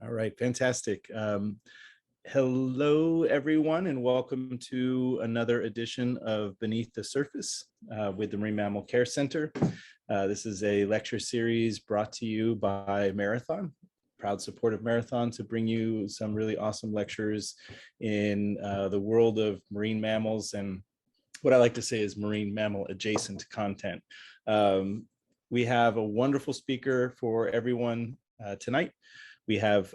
All right, fantastic. Hello, everyone, and welcome to another edition of Beneath the Surface with the Marine Mammal Care Center. This is a lecture series brought to you by Marathon, proud support of Marathon to bring you some really awesome lectures in the world of marine mammals and what I like to say is marine mammal adjacent content. We have a wonderful speaker for everyone tonight. We have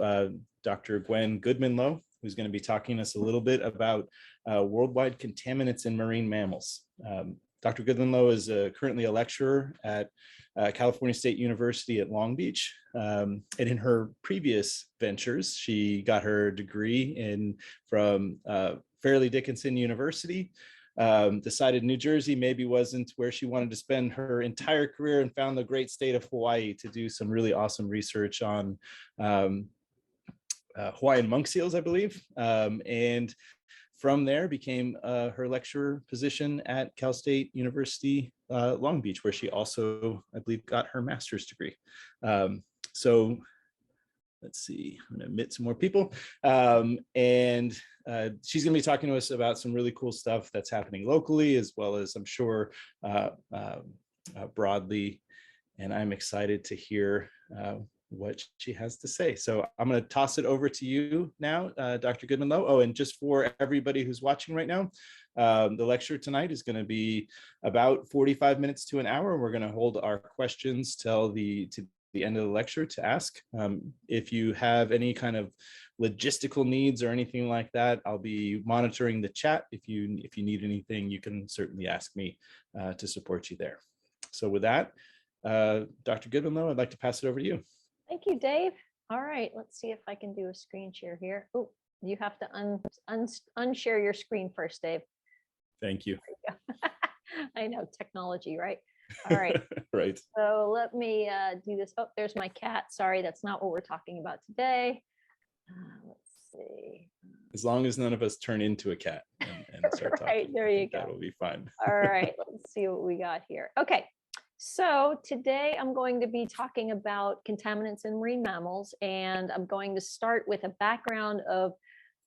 Dr. Gwen Goodmanlowe, who's going to be talking to us a little bit about worldwide contaminants in marine mammals. Dr. Goodmanlowe is currently a lecturer at California State University at Long Beach. And in her previous ventures, she got her degree from Fairleigh Dickinson University. Decided New Jersey maybe wasn't where she wanted to spend her entire career and found the great state of Hawaii to do some really awesome research on Hawaiian monk seals, I believe. And from there became her lecturer position at Cal State University, Long Beach, where she also, I believe, got her master's degree. So let's see, I'm gonna admit some more people. She's gonna be talking to us about some really cool stuff that's happening locally, as well as I'm sure broadly. And I'm excited to hear what she has to say. So I'm gonna toss it over to you now, Dr. Goodmanlowe. Oh, and just for everybody who's watching right now, the lecture tonight is gonna be about 45 minutes to an hour. We're gonna hold our questions till the end of the lecture to ask. If you have any kind of logistical needs or anything like that, I'll be monitoring the chat. If you need anything, you can certainly ask me to support you there. So with that, Dr. Goodmanlowe, I'd like to pass it over to you. Thank you, Dave. All right, let's see if I can do a screen share here. Oh, you have to unshare your screen first, Dave. Thank you. I know, technology, right? All right. Right. So let me do this. Oh, there's my cat. Sorry, that's not what we're talking about today. Let's see. As long as none of us turn into a cat and start talking. Right, there you go. That'll be fine. All right, let's see what we got here. Okay, so today I'm going to be talking about contaminants in marine mammals, and I'm going to start with a background of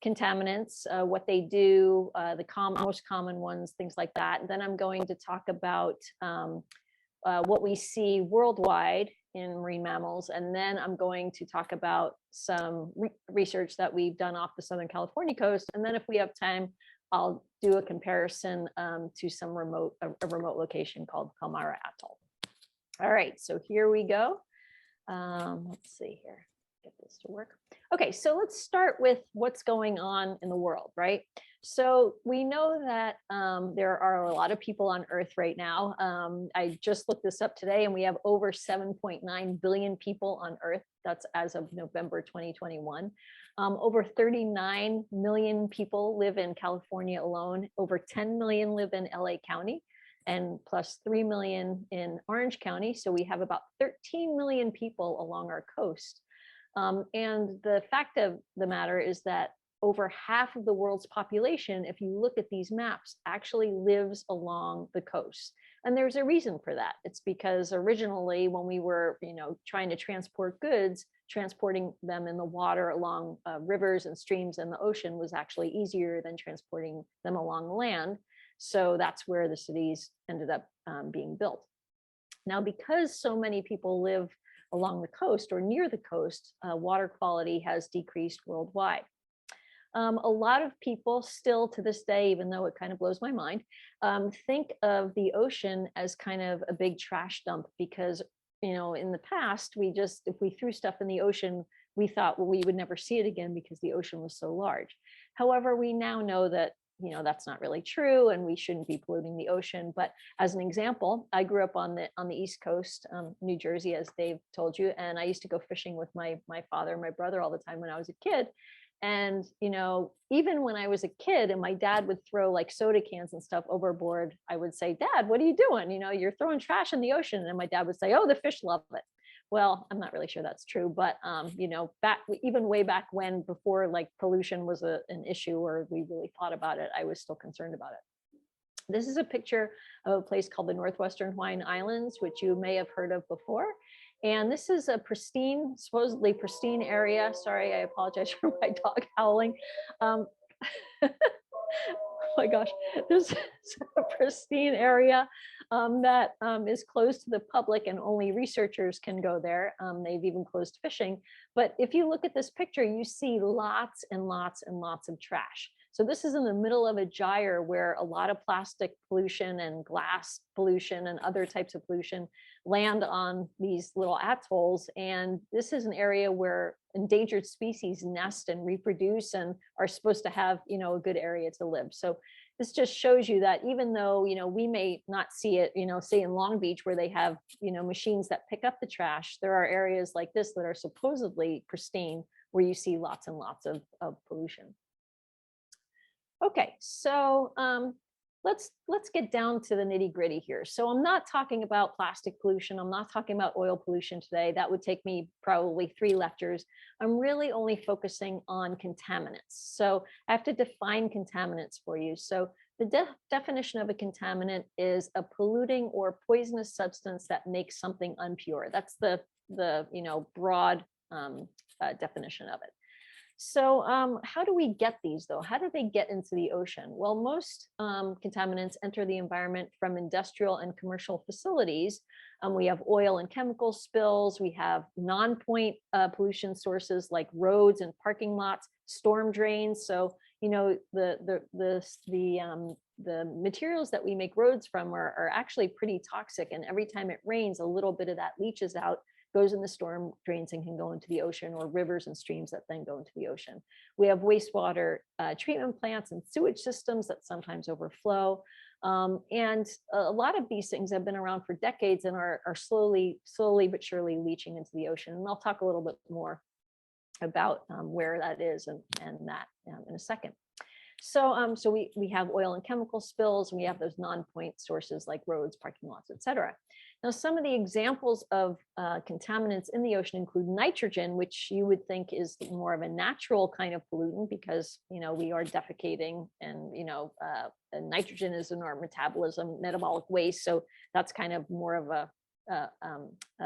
contaminants, what they do, the most common ones, things like that. And then I'm going to talk about what we see worldwide in marine mammals. And then I'm going to talk about some research that we've done off the Southern California coast. And then if we have time, I'll do a comparison to some a remote location called Palmyra Atoll. All right, so here we go. Let's see here, get this to work. Okay, so let's start with what's going on in the world, right? So we know that there are a lot of people on Earth right now. I just looked this up today, and we have over 7.9 billion people on Earth. That's as of November 2021. Over 39 million people live in California alone. Over 10 million live in LA County, and plus 3 million in Orange County. So we have about 13 million people along our coast. And the fact of the matter is that over half of the world's population, if you look at these maps, actually lives along the coast. And there's a reason for that. It's because originally when we were, trying to transport goods, transporting them in the water along rivers and streams and the ocean was actually easier than transporting them along land. So that's where the cities ended up being built. Now, because so many people live along the coast or near the coast, water quality has decreased worldwide. A lot of people still to this day, even though it kind of blows my mind, think of the ocean as kind of a big trash dump because, in the past, if we threw stuff in the ocean, we thought, well, we would never see it again because the ocean was so large. However, we now know that that's not really true, and we shouldn't be polluting the ocean. But as an example, I grew up on the East Coast, New Jersey, as Dave told you, and I used to go fishing with my father and my brother all the time when I was a kid. And even when I was a kid, and my dad would throw like soda cans and stuff overboard, I would say, "Dad, what are you doing? You're throwing trash in the ocean." And my dad would say, "Oh, the fish love it." Well, I'm not really sure that's true, but even way back when, before like pollution was an issue or we really thought about it, I was still concerned about it. This is a picture of a place called the Northwestern Hawaiian Islands, which you may have heard of before. And this is a pristine, supposedly pristine area. Sorry, I apologize for my dog howling. Um, oh my gosh, this is a pristine area that is closed to the public and only researchers can go there. They've even closed fishing. But if you look at this picture, you see lots and lots and lots of trash. So this is in the middle of a gyre where a lot of plastic pollution and glass pollution and other types of pollution land on these little atolls. And this is an area where endangered species nest and reproduce and are supposed to have, a good area to live. So this just shows you that even though, we may not see it, say in Long Beach where they have, machines that pick up the trash, there are areas like this that are supposedly pristine where you see lots and lots of pollution. Okay, so let's get down to the nitty gritty here. So I'm not talking about plastic pollution. I'm not talking about oil pollution today. That would take me probably 3 lectures. I'm really only focusing on contaminants. So I have to define contaminants for you. So the definition of a contaminant is a polluting or poisonous substance that makes something unpure. That's the broad definition of it. So how do we get these though? How do they get into the ocean? Well, most contaminants enter the environment from industrial and commercial facilities. We have oil and chemical spills. We have non-point pollution sources like roads and parking lots, storm drains. So, the materials that we make roads from are actually pretty toxic. And every time it rains, a little bit of that leaches out, goes in the storm drains and can go into the ocean, or rivers and streams that then go into the ocean. We have wastewater treatment plants and sewage systems that sometimes overflow. And a lot of these things have been around for decades and are slowly but surely leaching into the ocean. And I'll talk a little bit more about where that is and that in a second. So, we have oil and chemical spills, and we have those non-point sources like roads, parking lots, et cetera. Now, some of the examples of contaminants in the ocean include nitrogen, which you would think is more of a natural kind of pollutant because, we are defecating and, nitrogen is in our metabolism, metabolic waste. So that's kind of more of a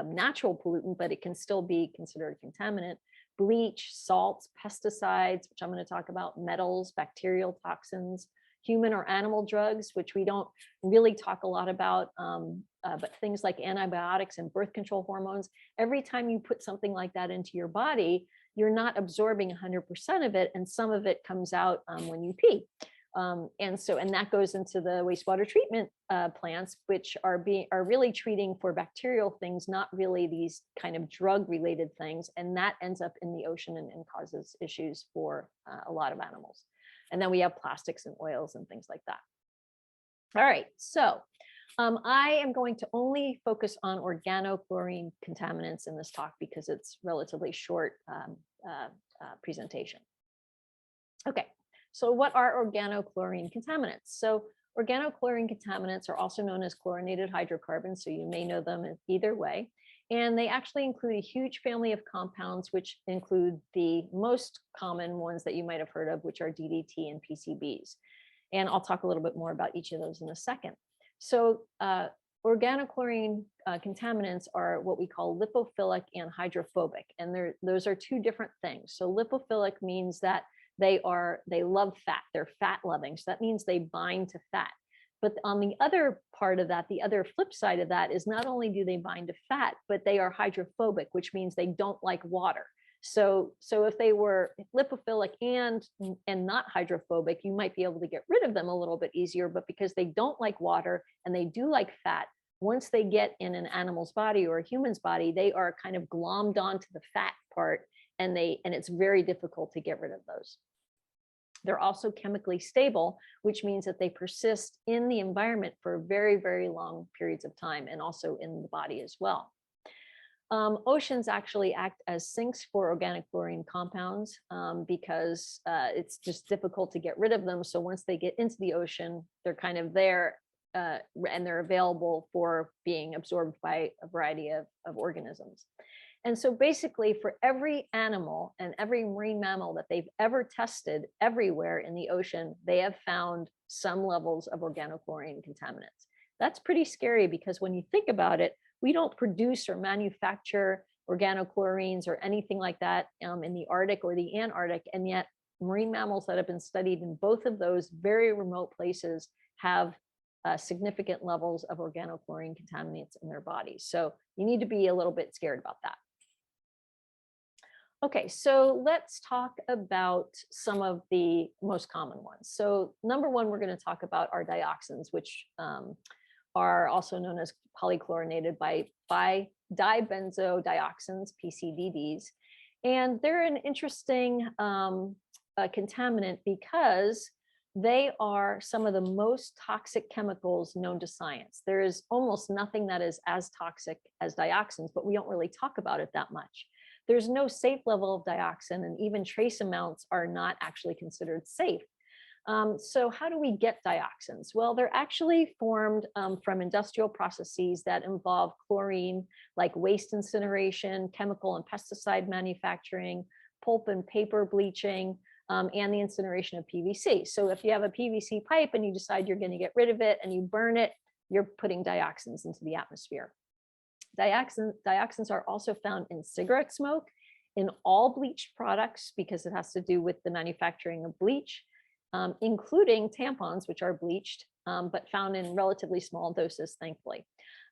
natural pollutant, but it can still be considered a contaminant. Bleach, salts, pesticides, which I'm going to talk about, metals, bacterial toxins, human or animal drugs, which we don't really talk a lot about, but things like antibiotics and birth control hormones. Every time you put something like that into your body, you're not absorbing 100% of it, and some of it comes out when you pee. And that goes into the wastewater treatment plants, which are really treating for bacterial things, not really these kind of drug related things. And that ends up in the ocean and causes issues for a lot of animals. And then we have plastics and oils and things like that. All right, so I am going to only focus on organochlorine contaminants in this talk because it's relatively short presentation. Okay. So what are organochlorine contaminants? So organochlorine contaminants are also known as chlorinated hydrocarbons, so you may know them in either way. And they actually include a huge family of compounds, which include the most common ones that you might have heard of, which are DDT and PCBs. And I'll talk a little bit more about each of those in a second. So organochlorine contaminants are what we call lipophilic and hydrophobic. And those are 2 different things. So lipophilic means that they love fat. They're fat loving. So that means they bind to fat. But on the other part of that, the other flip side of that is not only do they bind to fat, but they are hydrophobic, which means they don't like water. So if they were lipophilic and not hydrophobic, you might be able to get rid of them a little bit easier. But because they don't like water and they do like fat, once they get in an animal's body or a human's body, they are kind of glommed onto the fat part. And it's very difficult to get rid of those. They're also chemically stable, which means that they persist in the environment for very, very long periods of time and also in the body as well. Oceans actually act as sinks for organochlorine compounds because it's just difficult to get rid of them. So once they get into the ocean, they're kind of there and they're available for being absorbed by a variety of organisms. And so basically for every animal and every marine mammal that they've ever tested everywhere in the ocean, they have found some levels of organochlorine contaminants. That's pretty scary because when you think about it, We don't produce or manufacture organochlorines or anything like that in the Arctic or the Antarctic, and yet marine mammals that have been studied in both of those very remote places have significant levels of organochlorine contaminants in their bodies. So you need to be a little bit scared about that. Okay, so let's talk about some of the most common ones. So number one, we're going to talk about our dioxins, which are also known as polychlorinated by dibenzodioxins, PCDDs. And they're an interesting contaminant because they are some of the most toxic chemicals known to science. There is almost nothing that is as toxic as dioxins, but we don't really talk about it that much. There's no safe level of dioxin, and even trace amounts are not actually considered safe. So how do we get dioxins? Well, they're actually formed from industrial processes that involve chlorine, like waste incineration, chemical and pesticide manufacturing, pulp and paper bleaching, and the incineration of PVC. So if you have a PVC pipe and you decide you're going to get rid of it and you burn it, you're putting dioxins into the atmosphere. Dioxins are also found in cigarette smoke, in all bleached products, because it has to do with the manufacturing of bleach, including tampons, which are bleached, but found in relatively small doses, thankfully.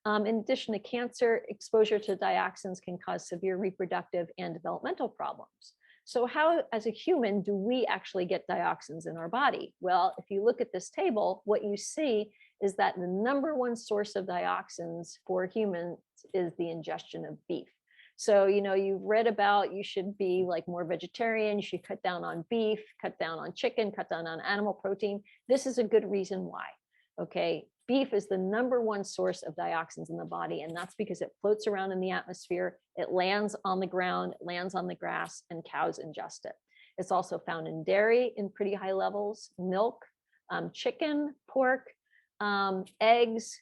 In addition to cancer, exposure to dioxins can cause severe reproductive and developmental problems. So how, as a human, do we actually get dioxins in our body? Well, if you look at this table, what you see is that the number one source of dioxins for humans is the ingestion of beef. So, you know, you've read about you should be like more vegetarian, you should cut down on beef, cut down on chicken, cut down on animal protein. This is a good reason why. Okay, beef is the number one source of dioxins in the body, and that's because it floats around in the atmosphere, it lands on the ground, it lands on the grass, and cows ingest it. It's also found in dairy in pretty high levels, milk, chicken, pork, eggs.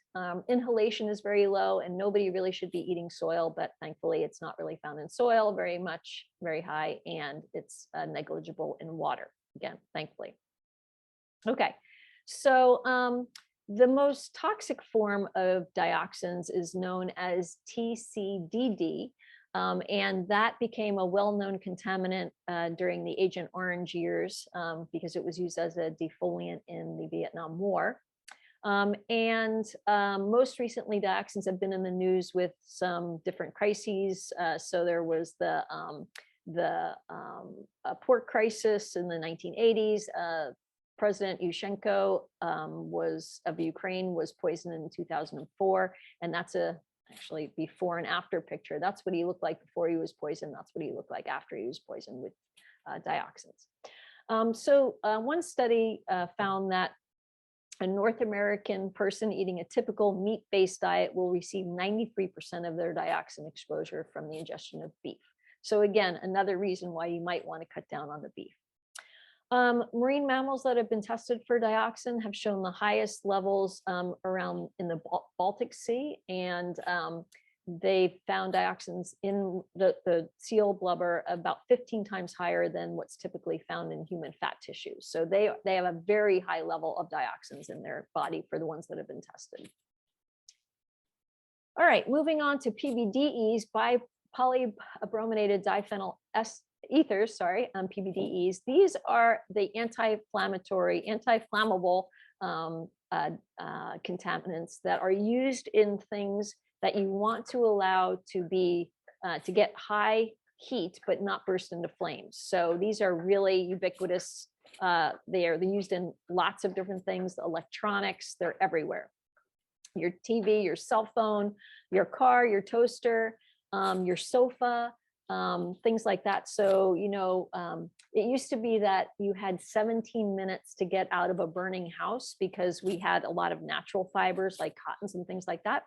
Inhalation is very low, and nobody really should be eating soil, but thankfully it's not really found in soil very much, very high, and it's negligible in water, again, thankfully. Okay, so the most toxic form of dioxins is known as PCDD, and that became a well-known contaminant during the Agent Orange years because it was used as a defoliant in the Vietnam War. Most recently, dioxins have been in the news with some different crises. So there was the pork crisis in the 1980s. President Yushchenko of Ukraine was poisoned in 2004, and that's actually before and after picture. That's what he looked like before he was poisoned. That's what he looked like after he was poisoned with dioxins. One study found that a North American person eating a typical meat-based diet will receive 93% of their dioxin exposure from the ingestion of beef. So again, another reason why you might want to cut down on the beef. Marine mammals that have been tested for dioxin have shown the highest levels around in the Baltic Sea, and they found dioxins in the seal blubber about 15 times higher than what's typically found in human fat tissues. So they have a very high level of dioxins in their body for the ones that have been tested. All right, moving on to PBDEs, polybrominated diphenyl ethers, PBDEs. These are the anti-flammable contaminants that are used in things that you want to allow to be to get high heat but not burst into flames. So these are really ubiquitous. They're used in lots of different things. Electronics, they're everywhere. Your TV, your cell phone, your car, your toaster, your sofa, things like that. So, you know, it used to be that you had 17 minutes to get out of a burning house because we had a lot of natural fibers like cottons and things like that.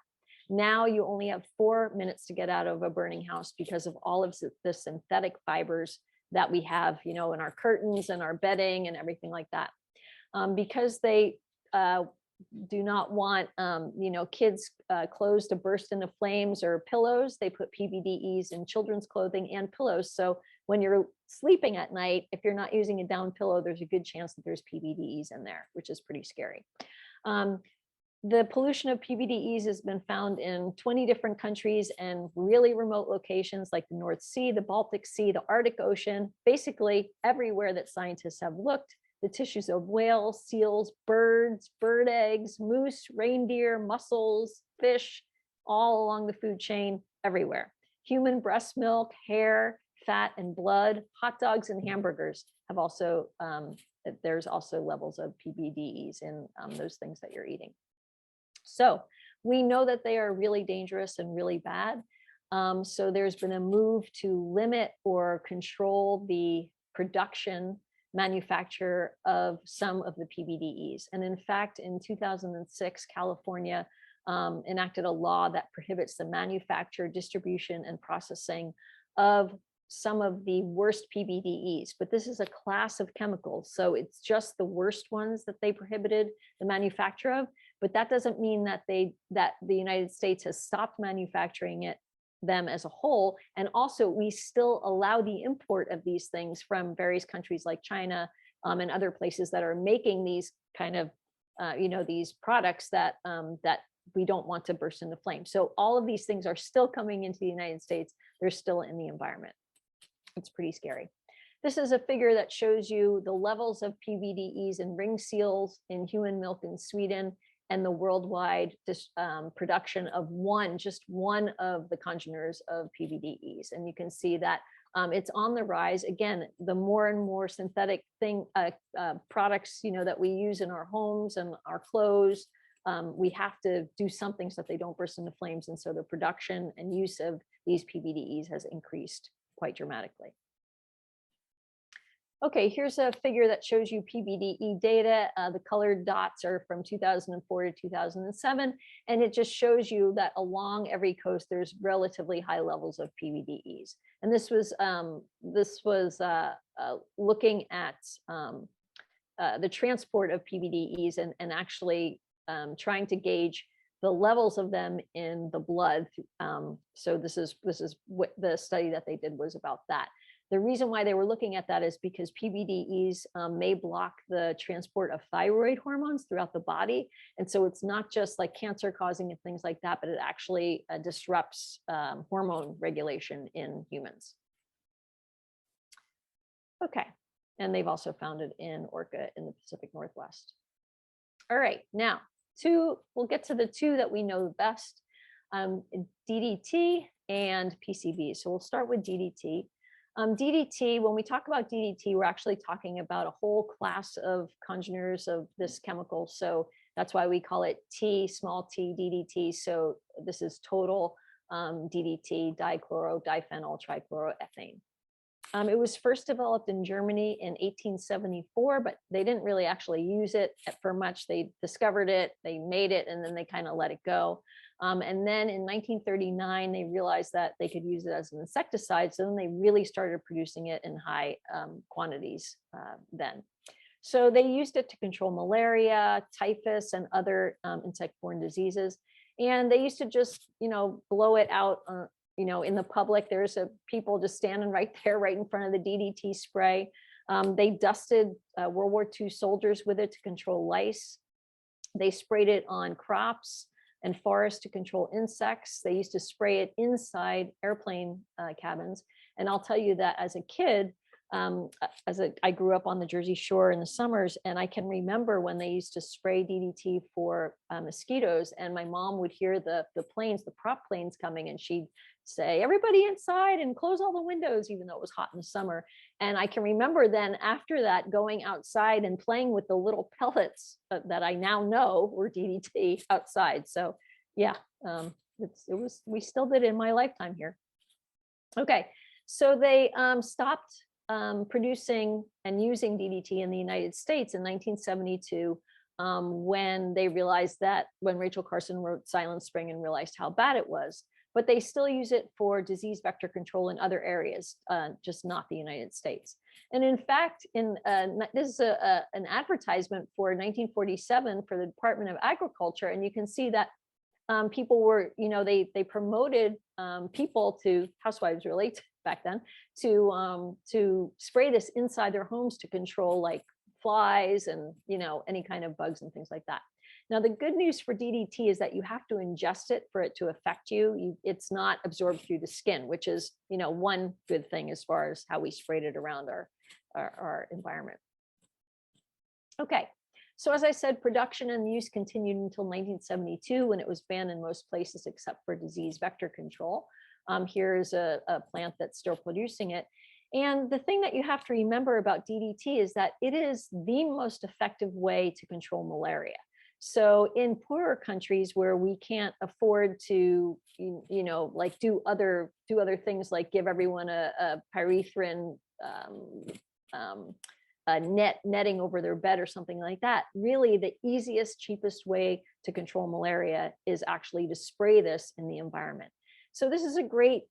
Now you only have 4 minutes to get out of a burning house because of all of the synthetic fibers that we have, you know, in our curtains and our bedding and everything like that. Because they do not want, you know, kids' clothes to burst into flames or pillows, they put PBDEs in children's clothing and pillows. So when you're sleeping at night, if you're not using a down pillow, there's a good chance that there's PBDEs in there, which is pretty scary. The pollution of PBDEs has been found in 20 different countries and really remote locations like the North Sea, the Baltic Sea, the Arctic Ocean, basically everywhere that scientists have looked. The tissues of whales, seals, birds, bird eggs, moose, reindeer, mussels, fish, all along the food chain, everywhere. Human breast milk, hair, fat, and blood, hot dogs and hamburgers have also, there's also levels of PBDEs in those things that you're eating. So we know that they are really dangerous and really bad. So there's been a move to limit or control the production, manufacture of some of the PBDEs. And in fact, in 2006, California enacted a law that prohibits the manufacture, distribution, and processing of some of the worst PBDEs. But this is a class of chemicals, so it's just the worst ones that they prohibited the manufacture of. But that doesn't mean that the United States has stopped manufacturing them as a whole. And also, we still allow the import of these things from various countries like China and other places that are making these kind of, these products that we don't want to burst into flames. So all of these things are still coming into the United States. They're still in the environment. It's pretty scary. This is a figure that shows you the levels of PBDEs in ring seals in human milk in Sweden, and the worldwide production of just one of the congeners of PBDEs. And you can see that it's on the rise. Again, the more and more synthetic products, that we use in our homes and our clothes, we have to do something so that they don't burst into flames. And so the production and use of these PBDEs has increased quite dramatically. Okay, here's a figure that shows you PBDE data. The colored dots are from 2004 to 2007, and it just shows you that along every coast there's relatively high levels of PBDEs. And this was looking at the transport of PBDEs and actually trying to gauge the levels of them in the blood. So this is what the study that they did was about that. The reason why they were looking at that is because PBDEs may block the transport of thyroid hormones throughout the body. And so it's not just like cancer causing and things like that, but it actually disrupts hormone regulation in humans. Okay, and they've also found it in orca in the Pacific Northwest. All right, now we'll get to the two that we know the best, DDT and PCBs. So we'll start with DDT. DDT, when we talk about DDT, we're actually talking about a whole class of congeners of this chemical. So that's why we call it small t DDT. So this is total DDT, diphenyl trichloroethane. It was first developed in Germany in 1874, but they didn't really actually use it for much. They discovered it, they made it, and then they kind of let it go. And then in 1939, they realized that they could use it as an insecticide. So then they really started producing it in high quantities then. So they used it to control malaria, typhus, and other insect-borne diseases. And they used to just, blow it out, in the public. There's people just standing right there, right in front of the DDT spray. They dusted World War II soldiers with it to control lice. They sprayed it on crops and forests to control insects. They used to spray it inside airplane cabins. And I'll tell you that as a kid, I grew up on the Jersey Shore in the summers, and I can remember when they used to spray DDT for mosquitoes, and my mom would hear the prop planes coming, and she'd say, "Everybody inside and close all the windows," even though it was hot in the summer. And I can remember then after that going outside and playing with the little pellets that I now know were DDT outside. So yeah, we still did it in my lifetime here. Okay, so they stopped producing and using DDT in the United States in 1972 when they realized that, when Rachel Carson wrote Silent Spring and realized how bad it was. But they still use it for disease vector control in other areas, just not the United States. And in fact, this is an advertisement for 1947 for the Department of Agriculture, and you can see that people were, they promoted people to, housewives really back then, to spray this inside their homes to control like flies and any kind of bugs and things like that. Now, the good news for DDT is that you have to ingest it for it to affect you. It's not absorbed through the skin, which is, one good thing as far as how we sprayed it around our environment. Okay, so as I said, production and use continued until 1972 when it was banned in most places except for disease vector control. Here's a plant that's still producing it. And the thing that you have to remember about DDT is that it is the most effective way to control malaria. So in poorer countries where we can't afford to, like do other things like give everyone a pyrethrin netting over their bed or something like that, really the easiest, cheapest way to control malaria is actually to spray this in the environment. So this is a great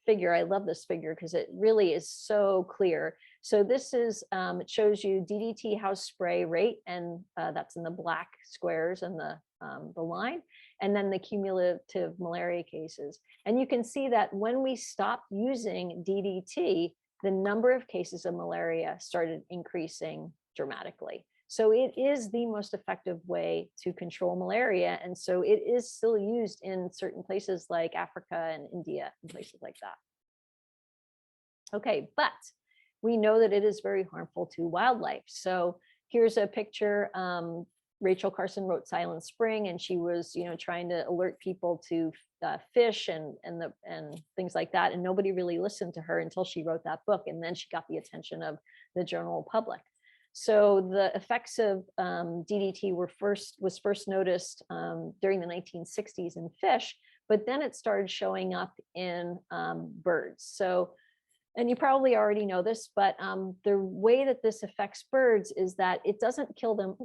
figure. I love this figure because it really is so clear. So this is, it shows you DDT house spray rate, and that's in the black squares and the line, and then the cumulative malaria cases. And you can see that when we stopped using DDT, the number of cases of malaria started increasing dramatically. So it is the most effective way to control malaria. And so it is still used in certain places like Africa and India and places like that. Okay, but we know that it is very harmful to wildlife. So here's a picture. Rachel Carson wrote Silent Spring, and she was, trying to alert people to fish and things like that. And nobody really listened to her until she wrote that book. And then she got the attention of the general public. So the effects of DDT was first noticed during the 1960s in fish, but then it started showing up in birds. So, and you probably already know this, but the way that this affects birds is that it doesn't kill them.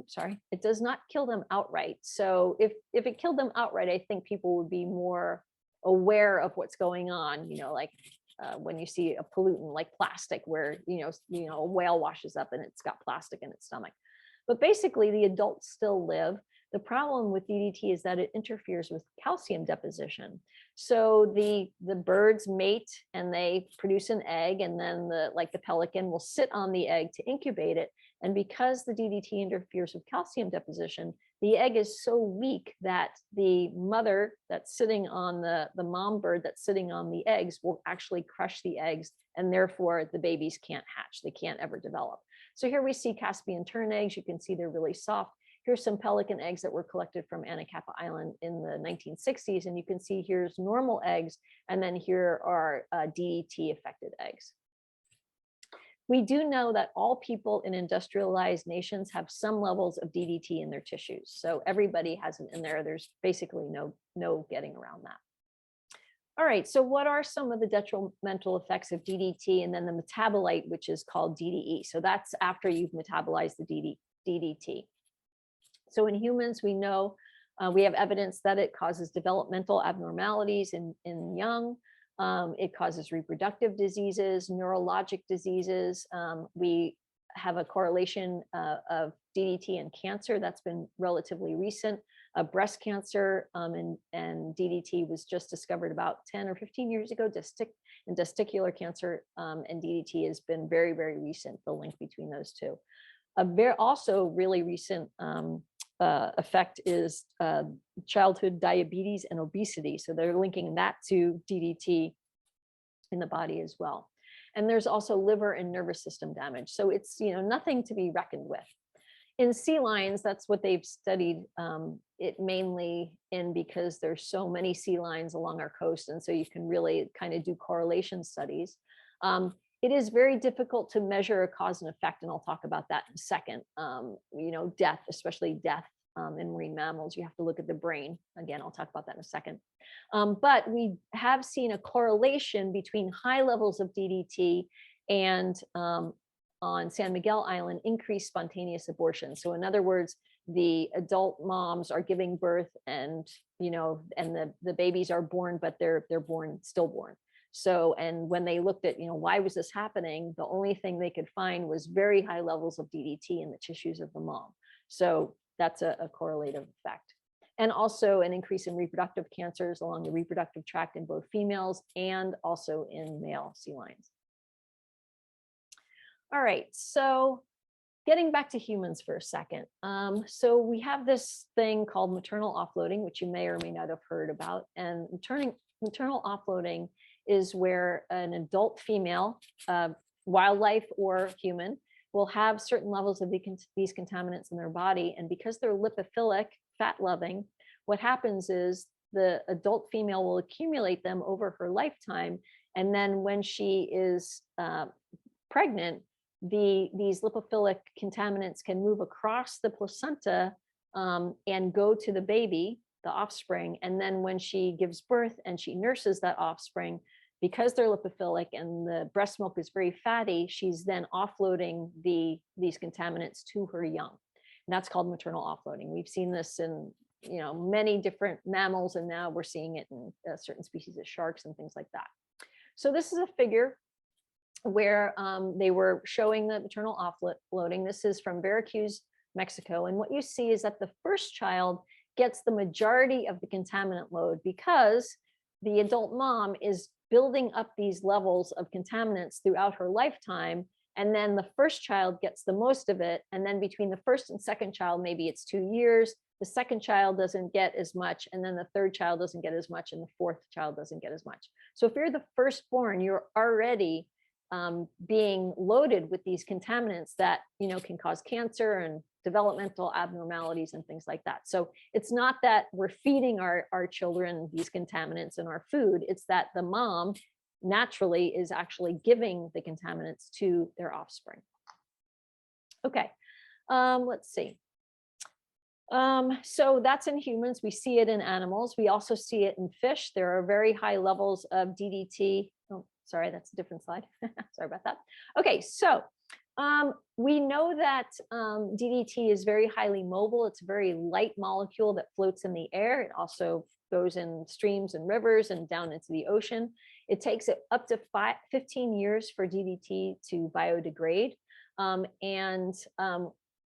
It does not kill them outright. So if it killed them outright, I think people would be more aware of what's going on. Like when you see a pollutant like plastic, where a whale washes up and it's got plastic in its stomach. But basically, the adults still live. The problem with DDT is that it interferes with calcium deposition. So the birds mate and they produce an egg, and then the pelican will sit on the egg to incubate it. And because the DDT interferes with calcium deposition, the egg is so weak that the mother that's sitting on the mom bird that's sitting on the eggs will actually crush the eggs, and therefore the babies can't hatch. They can't ever develop. So here we see Caspian tern eggs. You can see they're really soft. Here's some pelican eggs that were collected from Anacapa Island in the 1960s. And you can see here's normal eggs, and then here are DDT affected eggs. We do know that all people in industrialized nations have some levels of DDT in their tissues. So everybody has it in there. There's basically no getting around that. All right, so what are some of the detrimental effects of DDT, and then the metabolite, which is called DDE? So that's after you've metabolized the DDT. So in humans, we know we have evidence that it causes developmental abnormalities in young. It causes reproductive diseases, neurologic diseases. We have a correlation of DDT and cancer that's been relatively recent. Breast cancer and DDT was just discovered about 10 or 15 years ago. And testicular cancer and DDT has been very, very recent, the link between those two. A also really recent effect is childhood diabetes and obesity. So they're linking that to DDT in the body as well. And there's also liver and nervous system damage. So it's nothing to be reckoned with. In sea lions, that's what they've studied it mainly in, because there's so many sea lions along our coast. And so you can really kind of do correlation studies. It is very difficult to measure a cause and effect, and I'll talk about that in a second. Death, especially death in marine mammals, you have to look at the brain. Again, I'll talk about that in a second. But we have seen a correlation between high levels of DDT and on San Miguel Island, increased spontaneous abortion. So in other words, the adult moms are giving birth, and the babies are born, but they're stillborn. So, and when they looked at, why was this happening? The only thing they could find was very high levels of DDT in the tissues of the mom. So that's a correlative effect. And also an increase in reproductive cancers along the reproductive tract in both females and also in male sea lions. All right, so getting back to humans for a second. So we have this thing called maternal offloading, which you may or may not have heard about. And maternal offloading is where an adult female, wildlife or human, will have certain levels of these contaminants in their body. And because they're lipophilic, fat-loving, what happens is the adult female will accumulate them over her lifetime. And then when she is pregnant, these lipophilic contaminants can move across the placenta and go to the baby, the offspring. And then when she gives birth and she nurses that offspring, because they're lipophilic and the breast milk is very fatty, she's then offloading these contaminants to her young. And that's called maternal offloading. We've seen this in many different mammals, and now we're seeing it in certain species of sharks and things like that. So this is a figure where they were showing the maternal offloading. This is from Veracruz, Mexico. And what you see is that the first child gets the majority of the contaminant load because the adult mom is building up these levels of contaminants throughout her lifetime. And then the first child gets the most of it. And then between the first and second child, maybe it's 2 years, the second child doesn't get as much, and then the third child doesn't get as much, and the fourth child doesn't get as much. So if you're the firstborn, you're already being loaded with these contaminants that can cause cancer and developmental abnormalities and things like that. So it's not that we're feeding our children these contaminants in our food, it's that the mom naturally is actually giving the contaminants to their offspring. Okay, let's see. So that's in humans. We see it in animals. We also see it in fish. There are very high levels of DDT. Oh, sorry, that's a different slide. Sorry about that. Okay, so we know that DDT is very highly mobile. It's a very light molecule that floats in the air. It also goes in streams and rivers and down into the ocean. It takes it up to 15 years for DDT to biodegrade.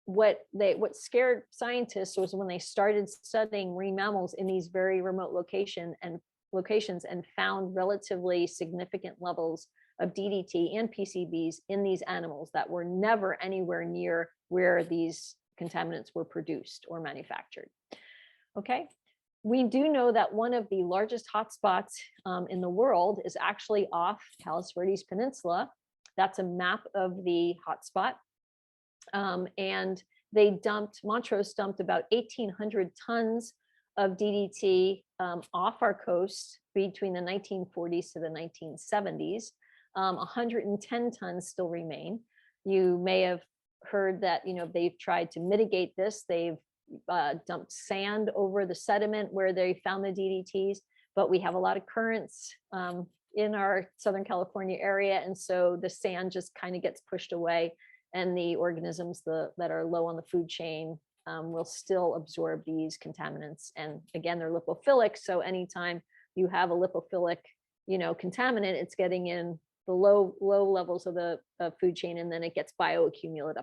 What scared scientists was when they started studying marine mammals in these very remote locations and found relatively significant levels of DDT and PCBs in these animals that were never anywhere near where these contaminants were produced or manufactured. Okay, we do know that one of the largest hotspots in the world is actually off Palos Verdes Peninsula. That's a map of the hotspot. And Montrose dumped about 1,800 tons of DDT off our coast between the 1940s to the 1970s. 110 tons still remain. You may have heard that they've tried to mitigate this. They've dumped sand over the sediment where they found the DDTs, but we have a lot of currents in our Southern California area, and so the sand just kind of gets pushed away, and the organisms that are low on the food chain will still absorb these contaminants. And again, they're lipophilic, so anytime you have a lipophilic contaminant, it's getting in the low levels of the food chain, and then it gets bioaccumulated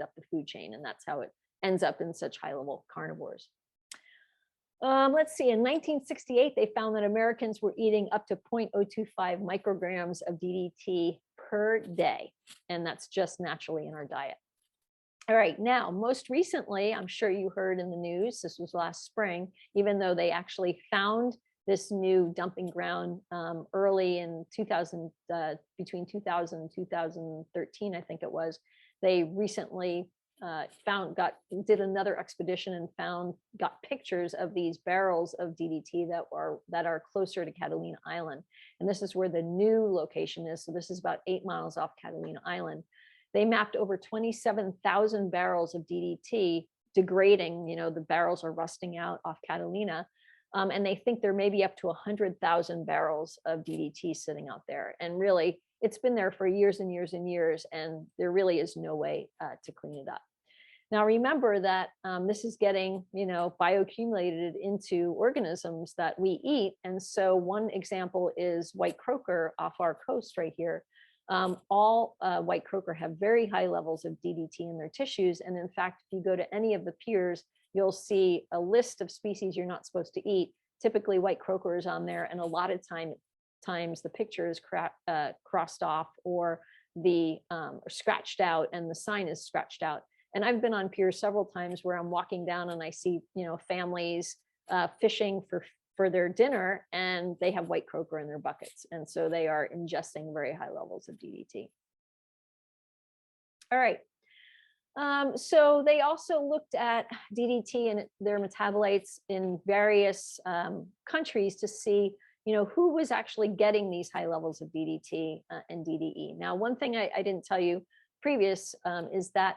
up the food chain, and that's how it ends up in such high level carnivores. Let's see, in 1968, they found that Americans were eating up to 0.025 micrograms of DDT per day, and that's just naturally in our diet. All right, now, most recently, I'm sure you heard in the news, this was last spring, even though they actually found this new dumping ground early in between 2000 and 2013, I think it was, they recently did another expedition and got pictures of these barrels of DDT that are closer to Catalina Island. And this is where the new location is. So this is about 8 miles off Catalina Island. They mapped over 27,000 barrels of DDT degrading, the barrels are rusting out off Catalina. And they think there may be up to 100,000 barrels of DDT sitting out there. And really, it's been there for years and years and years, and there really is no way to clean it up. Now, remember that this is getting, bioaccumulated into organisms that we eat. And so one example is white croaker off our coast right here. All white croaker have very high levels of DDT in their tissues. And in fact, if you go to any of the piers, you'll see a list of species you're not supposed to eat. Typically white croaker is on there, and a lot of times the picture is crossed off, or or scratched out, and the sign is scratched out. And I've been on piers several times where I'm walking down and I see, families fishing for their dinner, and they have white croaker in their buckets. And so they are ingesting very high levels of DDT. All right. So they also looked at DDT and their metabolites in various countries to see, who was actually getting these high levels of DDT and DDE. Now, one thing I didn't tell you previous is that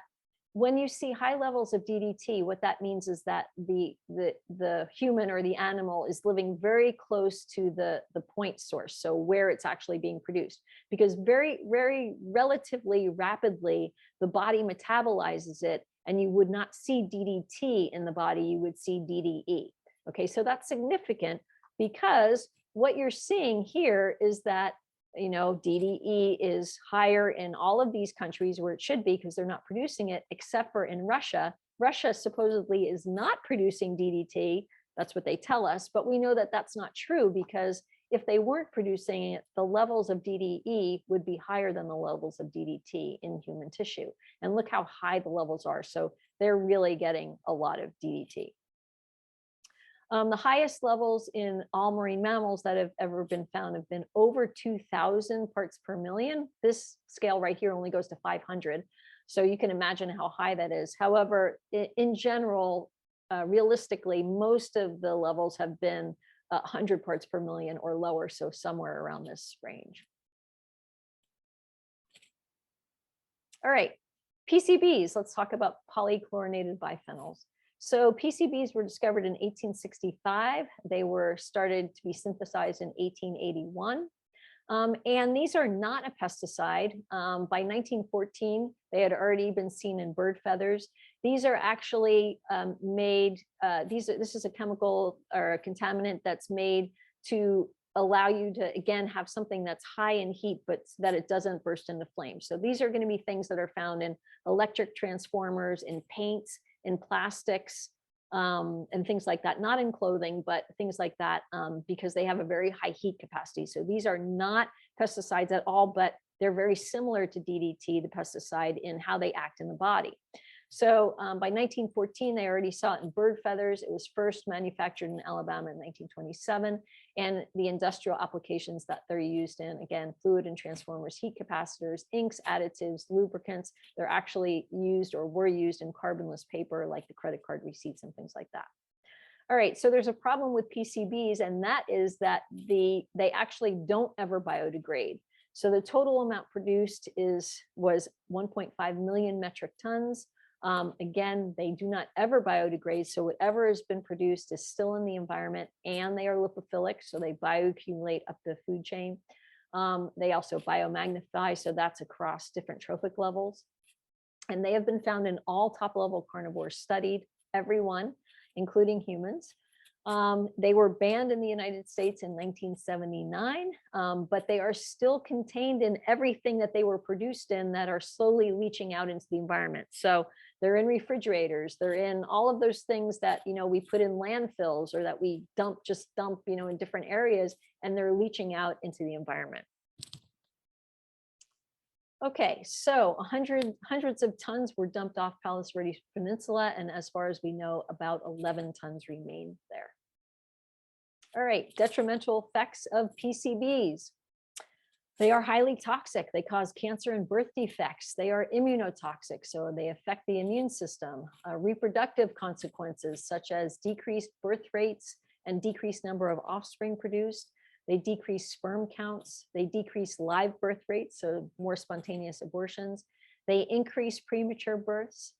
when you see high levels of DDT, what that means is that the human or the animal is living very close to the point source, so where it's actually being produced, because very, very relatively rapidly, the body metabolizes it, and you would not see DDT in the body, you would see DDE. Okay, so that's significant because what you're seeing here is that DDE is higher in all of these countries where it should be because they're not producing it, except for in Russia. Russia supposedly is not producing DDT. That's what they tell us. But we know that that's not true, because if they weren't producing it, the levels of DDE would be higher than the levels of DDT in human tissue. And look how high the levels are. So they're really getting a lot of DDT. The highest levels in all marine mammals that have ever been found have been over 2,000 parts per million. This scale right here only goes to 500. So you can imagine how high that is. However, in general, realistically, most of the levels have been 100 parts per million or lower, so somewhere around this range. All right, PCBs. Let's talk about polychlorinated biphenyls. So PCBs were discovered in 1865. They were started to be synthesized in 1881. And these are not a pesticide. By 1914, they had already been seen in bird feathers. These are actually this is a chemical or a contaminant that's made to allow you to, again, have something that's high in heat, but that it doesn't burst into flames. So these are going to be things that are found in electric transformers, in paints, in plastics, and things like that, not in clothing, but things like that, because they have a very high heat capacity. So these are not pesticides at all, but they're very similar to DDT, the pesticide, in how they act in the body. So by 1914, they already saw it in bird feathers. It was first manufactured in Alabama in 1927. And the industrial applications that they're used in, again, fluid and transformers, heat capacitors, inks, additives, lubricants, they're actually used or were used in carbonless paper, like the credit card receipts and things like that. All right, so there's a problem with PCBs, and that is that they actually don't ever biodegrade. So the total amount produced was 1.5 million metric tons. Again, they do not ever biodegrade, so whatever has been produced is still in the environment, and they are lipophilic, so they bioaccumulate up the food chain. They also biomagnify, so that's across different trophic levels. And they have been found in all top-level carnivores studied, everyone, including humans. They were banned in the United States in 1979, but they are still contained in everything that they were produced in that are slowly leaching out into the environment. So they're in refrigerators, they're in all of those things that, we put in landfills or that we just dump, in different areas, and they're leaching out into the environment. Okay, so hundreds of tons were dumped off Palos Verdes Peninsula, and as far as we know, about 11 tons remain there. All right, detrimental effects of PCBs. They are highly toxic. They cause cancer and birth defects. They are immunotoxic, so they affect the immune system. Reproductive consequences, such as decreased birth rates and decreased number of offspring produced. They decrease sperm counts. They decrease live birth rates, so more spontaneous abortions. They increase premature births.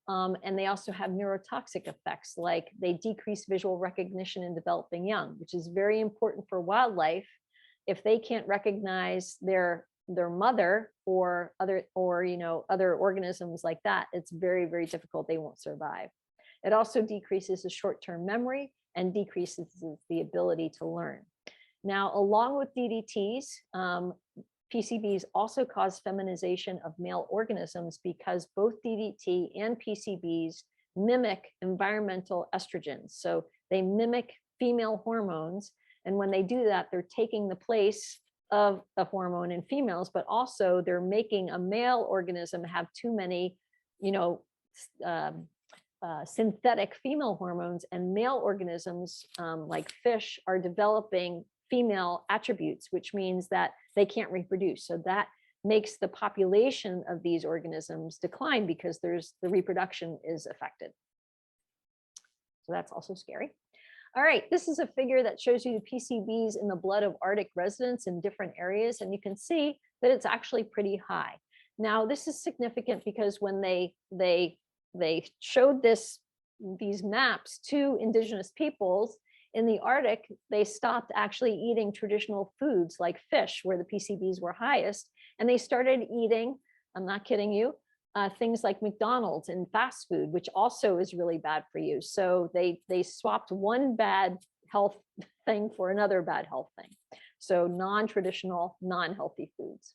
And they also have neurotoxic effects, like they decrease visual recognition in developing young, which is very important for wildlife. If they can't recognize their mother or other organisms like that, it's very, very difficult. They won't survive. It also decreases the short-term memory and decreases the ability to learn. Now, along with DDTs, PCBs also cause feminization of male organisms because both DDT and PCBs mimic environmental estrogens. So they mimic female hormones. And when they do that, they're taking the place of a hormone in females, but also they're making a male organism have too many, synthetic female hormones, and male organisms like fish are developing female attributes, which means that they can't reproduce. So that makes the population of these organisms decline because the reproduction is affected. So that's also scary. All right, this is a figure that shows you the PCBs in the blood of Arctic residents in different areas, and you can see that it's actually pretty high. Now, this is significant because when they showed these maps to indigenous peoples in the Arctic, they stopped actually eating traditional foods like fish, where the PCBs were highest, and they started eating, I'm not kidding you, things like McDonald's and fast food, which also is really bad for you. So they swapped one bad health thing for another bad health thing. So non-traditional, non-healthy foods.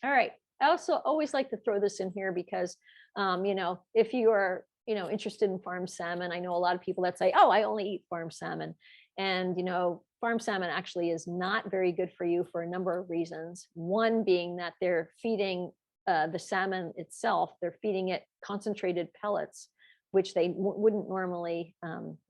All right. I also always like to throw this in here because, if you are, interested in farm salmon, I know a lot of people that say, oh, I only eat farm salmon. And, farm salmon actually is not very good for you for a number of reasons. One being that they're feeding the salmon itself, they're feeding it concentrated pellets, which they wouldn't normally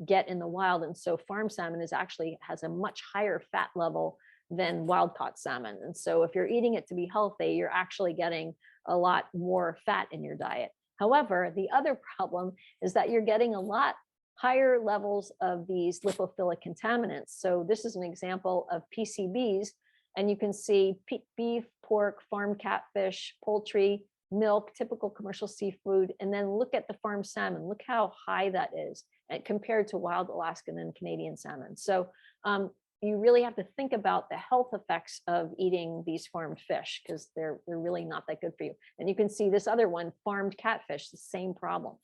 get in the wild. And so farm salmon has a much higher fat level than wild caught salmon. And so if you're eating it to be healthy, you're actually getting a lot more fat in your diet. However, the other problem is that you're getting a lot higher levels of these lipophilic contaminants. So this is an example of PCBs, and you can see beef, pork, farm catfish, poultry, milk, typical commercial seafood, and then look at the farm salmon. Look how high that is compared to wild Alaskan and Canadian salmon. So you really have to think about the health effects of eating these farmed fish because they're really not that good for you. And you can see this other one, farmed catfish, the same problem.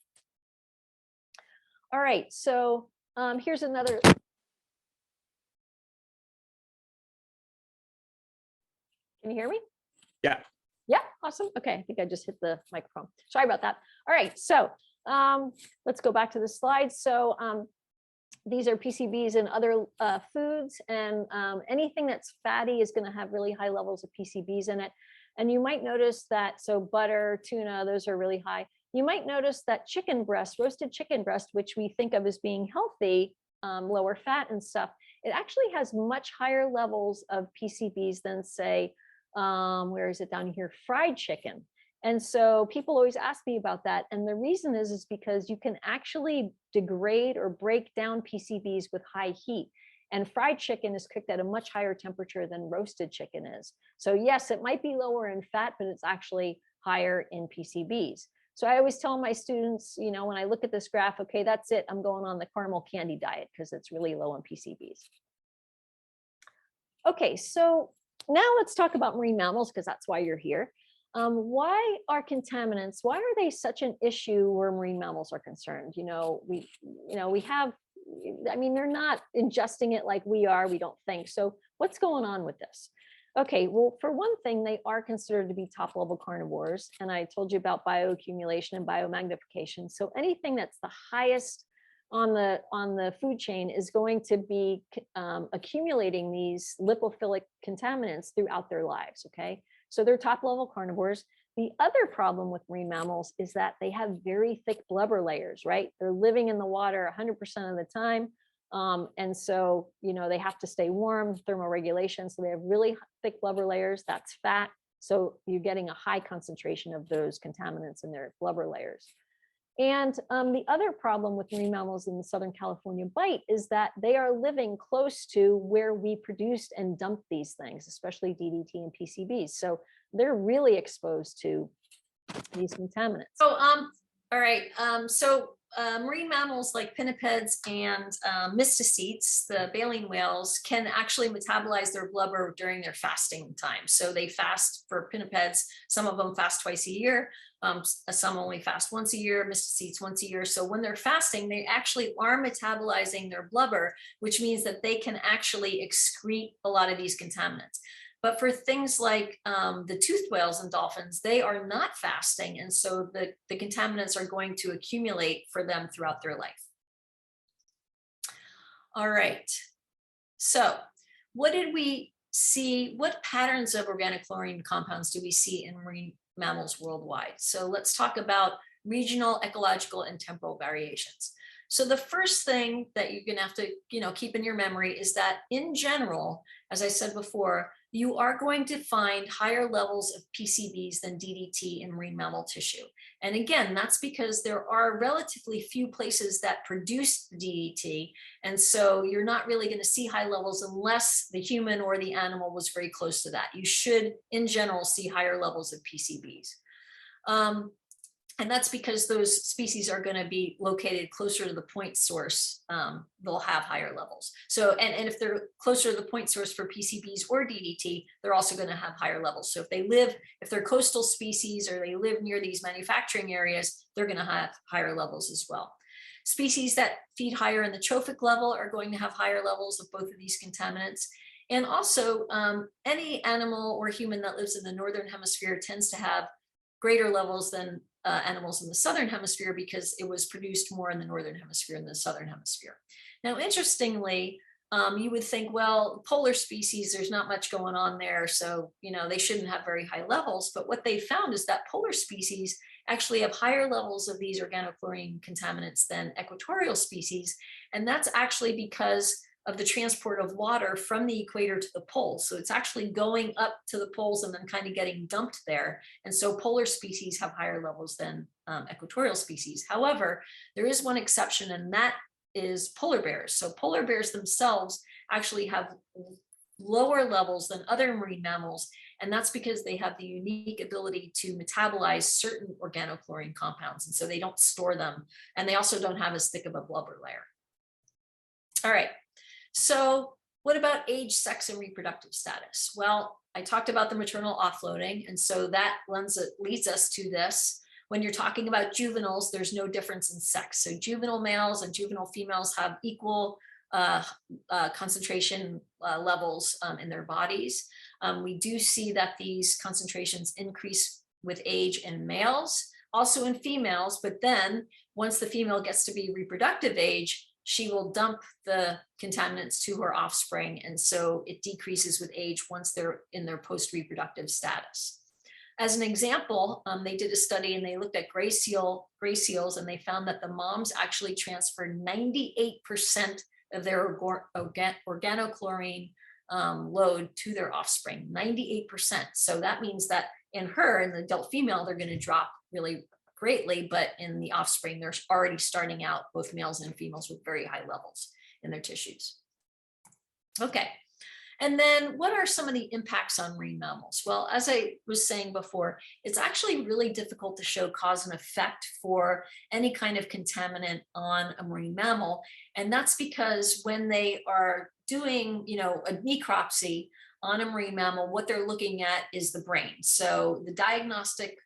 All right, so here's another. Can you hear me? Yeah. Yeah, awesome. Okay, I think I just hit the microphone. Sorry about that. All right, so let's go back to the slide. So these are PCBs in other foods, and anything that's fatty is going to have really high levels of PCBs in it. And you might notice that, so butter, tuna, those are really high. You might notice that chicken breast, roasted chicken breast, which we think of as being healthy, lower fat and stuff, it actually has much higher levels of PCBs than, say, where is it down here, fried chicken. And so people always ask me about that. And the reason is because you can actually degrade or break down PCBs with high heat. And fried chicken is cooked at a much higher temperature than roasted chicken is. So yes, it might be lower in fat, but it's actually higher in PCBs. So I always tell my students, when I look at this graph, okay, that's it. I'm going on the caramel candy diet because it's really low in PCBs. Okay, so now let's talk about marine mammals because that's why you're here. Why are contaminants, why are they such an issue where marine mammals are concerned? We have, they're not ingesting it like we are, we don't think. So what's going on with this? Okay, well, for one thing, they are considered to be top level carnivores. And I told you about bioaccumulation and biomagnification. So anything that's the highest on the food chain is going to be accumulating these lipophilic contaminants throughout their lives, okay? So they're top level carnivores. The other problem with marine mammals is that they have very thick blubber layers, right? They're living in the water 100% of the time. And so, they have to stay warm, thermoregulation. So they have really thick blubber layers, that's fat. So you're getting a high concentration of those contaminants in their blubber layers. And the other problem with marine mammals in the Southern California Bight is that they are living close to where we produced and dumped these things, especially DDT and PCBs. So they're really exposed to these contaminants. So, all right. Marine mammals like pinnipeds and mysticetes, the baleen whales, can actually metabolize their blubber during their fasting time. So they fast for pinnipeds. Some of them fast twice a year. Some only fast once a year, mysticetes once a year. So when they're fasting, they actually are metabolizing their blubber, which means that they can actually excrete a lot of these contaminants. But for things like the toothed whales and dolphins, they are not fasting. And so the contaminants are going to accumulate for them throughout their life. All right. So what did we see what patterns of organochlorine compounds do we see in marine mammals worldwide. So let's talk about regional, ecological, and temporal variations. So the first thing that you're going to have to, keep in your memory is that in general, as I said before, you are going to find higher levels of PCBs than DDT in marine mammal tissue. And again, that's because there are relatively few places that produce DDT. And so you're not really going to see high levels unless the human or the animal was very close to that. You should, in general, see higher levels of PCBs. And that's because those species are going to be located closer to the point source. They'll have higher levels. So, and if they're closer to the point source for PCBs or DDT, they're also going to have higher levels. So if they're coastal species or they live near these manufacturing areas, they're going to have higher levels as well. Species that feed higher in the trophic level are going to have higher levels of both of these contaminants. And also, any animal or human that lives in the northern hemisphere tends to have greater levels than animals in the southern hemisphere because it was produced more in the northern hemisphere than the southern hemisphere. Now, interestingly, you would think, well, polar species, there's not much going on there, so they shouldn't have very high levels. But what they found is that polar species actually have higher levels of these organochlorine contaminants than equatorial species, and that's actually because of the transport of water from the equator to the poles. So it's actually going up to the poles and then kind of getting dumped there. And so polar species have higher levels than equatorial species. However, there is one exception, and that is polar bears. So polar bears themselves actually have lower levels than other marine mammals. And that's because they have the unique ability to metabolize certain organochlorine compounds. And so they don't store them. And they also don't have as thick of a blubber layer. All right. So what about age, sex, and reproductive status? Well, I talked about the maternal offloading, and so that leads us to this. When you're talking about juveniles, there's no difference in sex. So juvenile males and juvenile females have equal concentration levels in their bodies. We do see that these concentrations increase with age in males, also in females, but then once the female gets to be reproductive age, she will dump the contaminants to her offspring. And so it decreases with age once they're in their post-reproductive status. As an example, they did a study and they looked at gray seals, and they found that the moms actually transferred 98% of their organochlorine load to their offspring, 98%. So that means that in the adult female, they're going to drop really greatly, but in the offspring, they're already starting out, both males and females, with very high levels in their tissues. Okay, and then what are some of the impacts on marine mammals? Well, as I was saying before, it's actually really difficult to show cause and effect for any kind of contaminant on a marine mammal. And that's because when they are doing, a necropsy on a marine mammal, what they're looking at is the brain. So the diagnostic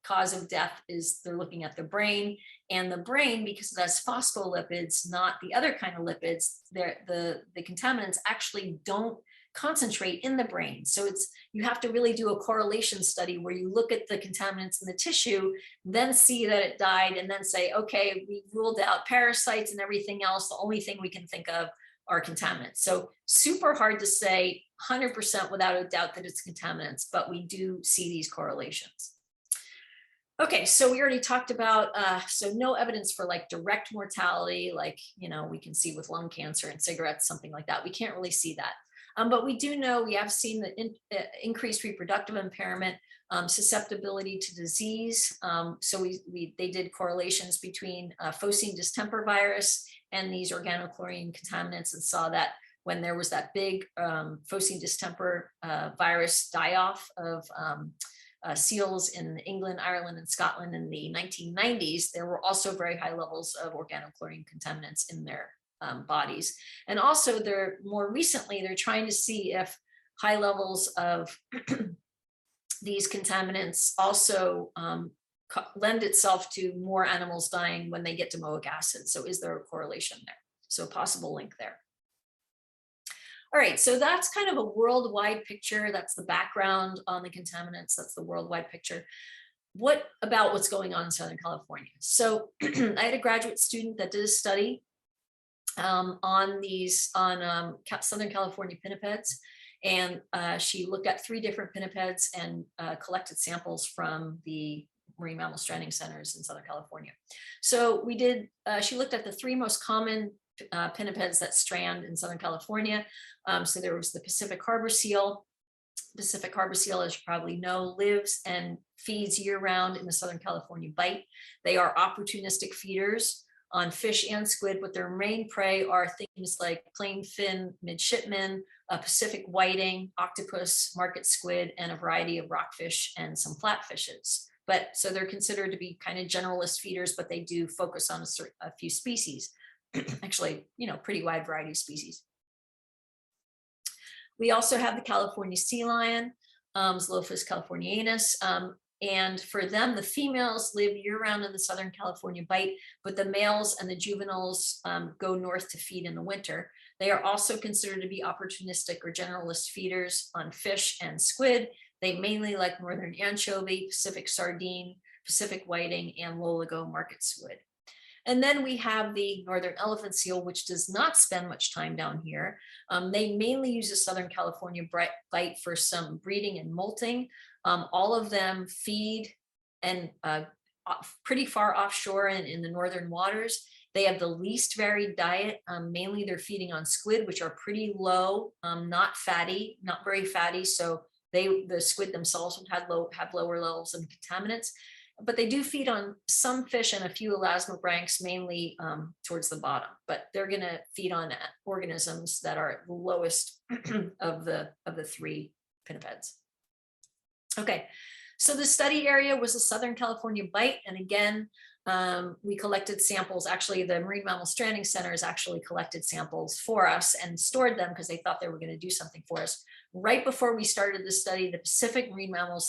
cause of death is they're looking at the brain, and the brain, because it has phospholipids, not the other kind of lipids, the contaminants actually don't concentrate in the brain. So you have to really do a correlation study where you look at the contaminants in the tissue, then see that it died, and then say, okay, we ruled out parasites and everything else. The only thing we can think of are contaminants. So super hard to say 100% without a doubt that it's contaminants, but we do see these correlations. Okay, so we already talked about, so no evidence for like direct mortality, like, we can see with lung cancer and cigarettes, something like that. We can't really see that. But we do know, we have seen the increased reproductive impairment, susceptibility to disease. So they did correlations between phocine distemper virus and these organochlorine contaminants, and saw that when there was that big phocine distemper virus die-off of seals in England, Ireland, and Scotland in the 1990s, there were also very high levels of organochlorine contaminants in their bodies. And also more recently, they're trying to see if high levels of these contaminants also lend itself to more animals dying when they get domoic acid. So is there a correlation there? So possible link there. All right, so that's kind of a worldwide picture. That's the background on the contaminants. That's the worldwide picture. What about what's going on in Southern California? So I had a graduate student that did a study on Southern California pinnipeds. And she looked at 3 different pinnipeds and collected samples from the marine mammal stranding centers in Southern California. So we did, she looked at the 3 most common pinnipeds that strand in Southern California. So there was the Pacific harbor seal. Pacific harbor seal, as you probably know, lives and feeds year-round in the Southern California bight. They are opportunistic feeders on fish and squid, but their main prey are things like plain fin midshipmen, Pacific whiting, octopus, market squid, and a variety of rockfish and some flatfishes. But so they're considered to be kind of generalist feeders, but they do focus on a few species. Actually, pretty wide variety of species. We also have the California sea lion, Xylophus californianus, and for them, the females live year-round in the Southern California bight, but the males and the juveniles go north to feed in the winter. They are also considered to be opportunistic or generalist feeders on fish and squid. They mainly like northern anchovy, Pacific sardine, Pacific whiting, and loligo market squid. And then we have the northern elephant seal, which does not spend much time down here. They mainly use the Southern California bight for some breeding and molting. All of them feed and pretty far offshore and in the northern waters. They have the least varied diet. Mainly they're feeding on squid, which are pretty low, not fatty, not very fatty. So the squid themselves would have lower levels of contaminants. But they do feed on some fish and a few elasmobranchs, mainly towards the bottom. But they're going to feed on organisms that are the lowest of the 3 pinnipeds. Okay, so the study area was the Southern California bight, and again, we collected samples. Actually, the Marine Mammal Stranding Centers actually collected samples for us and stored them because they thought they were going to do something for us. Right before we started the study, the Pacific Marine Mammal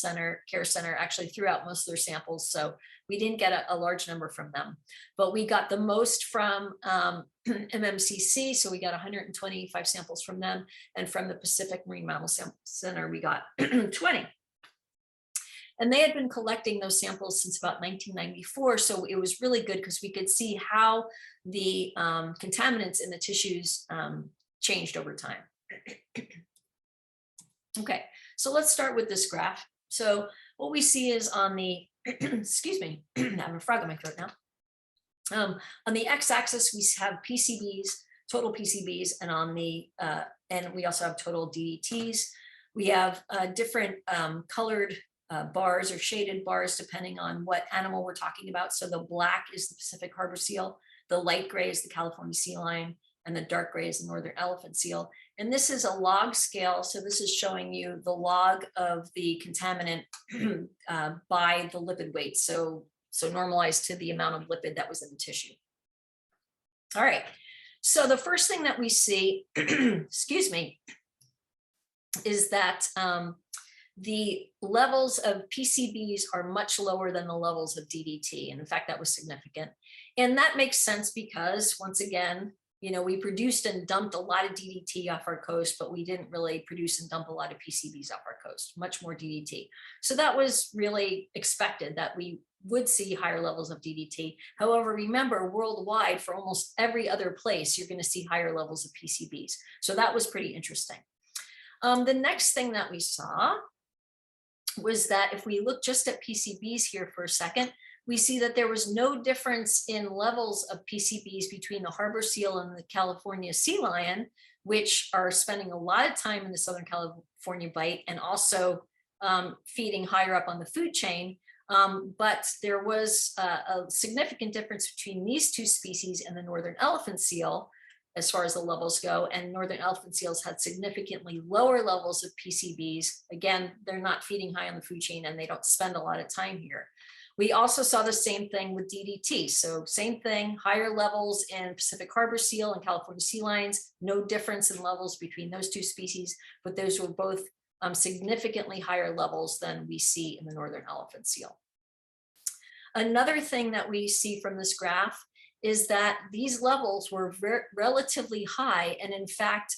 Care Center actually threw out most of their samples, so we didn't get a large number from them. But we got the most from MMCC, so we got 125 samples from them, and from the Pacific Marine Mammal Center, we got 20. And they had been collecting those samples since about 1994, so it was really good because we could see how the contaminants in the tissues changed over time. Okay, so let's start with this graph. So what we see is on the, excuse me, I have a frog in my throat now. On the x-axis, we have PCBs, total PCBs, and on the, and we also have total DDTs. We have different colored bars or shaded bars depending on what animal we're talking about. So the black is the Pacific harbor seal, the light gray is the California sea lion, and the dark gray is the northern elephant seal. And this is a log scale. So this is showing you the log of the contaminant by the lipid weight. So normalized to the amount of lipid that was in the tissue. All right. So the first thing that we see, excuse me, is that the levels of PCBs are much lower than the levels of DDT. And in fact, that was significant. And that makes sense because, once again, we produced and dumped a lot of DDT off our coast, but we didn't really produce and dump a lot of PCBs off our coast, much more DDT. So that was really expected that we would see higher levels of DDT. However, remember, worldwide, for almost every other place, you're going to see higher levels of PCBs. So that was pretty interesting. The next thing that we saw was that if we look just at PCBs here for a second, we see that there was no difference in levels of PCBs between the harbor seal and the California sea lion, which are spending a lot of time in the Southern California bight and also feeding higher up on the food chain. But there was a significant difference between these 2 species and the northern elephant seal as far as the levels go, and northern elephant seals had significantly lower levels of PCBs. Again, they're not feeding high on the food chain and they don't spend a lot of time here. We also saw the same thing with DDT. So same thing, higher levels in Pacific harbor seal and California sea lions, no difference in levels between those 2 species, but those were both significantly higher levels than we see in the northern elephant seal. Another thing that we see from this graph is that these levels were relatively high. And in fact,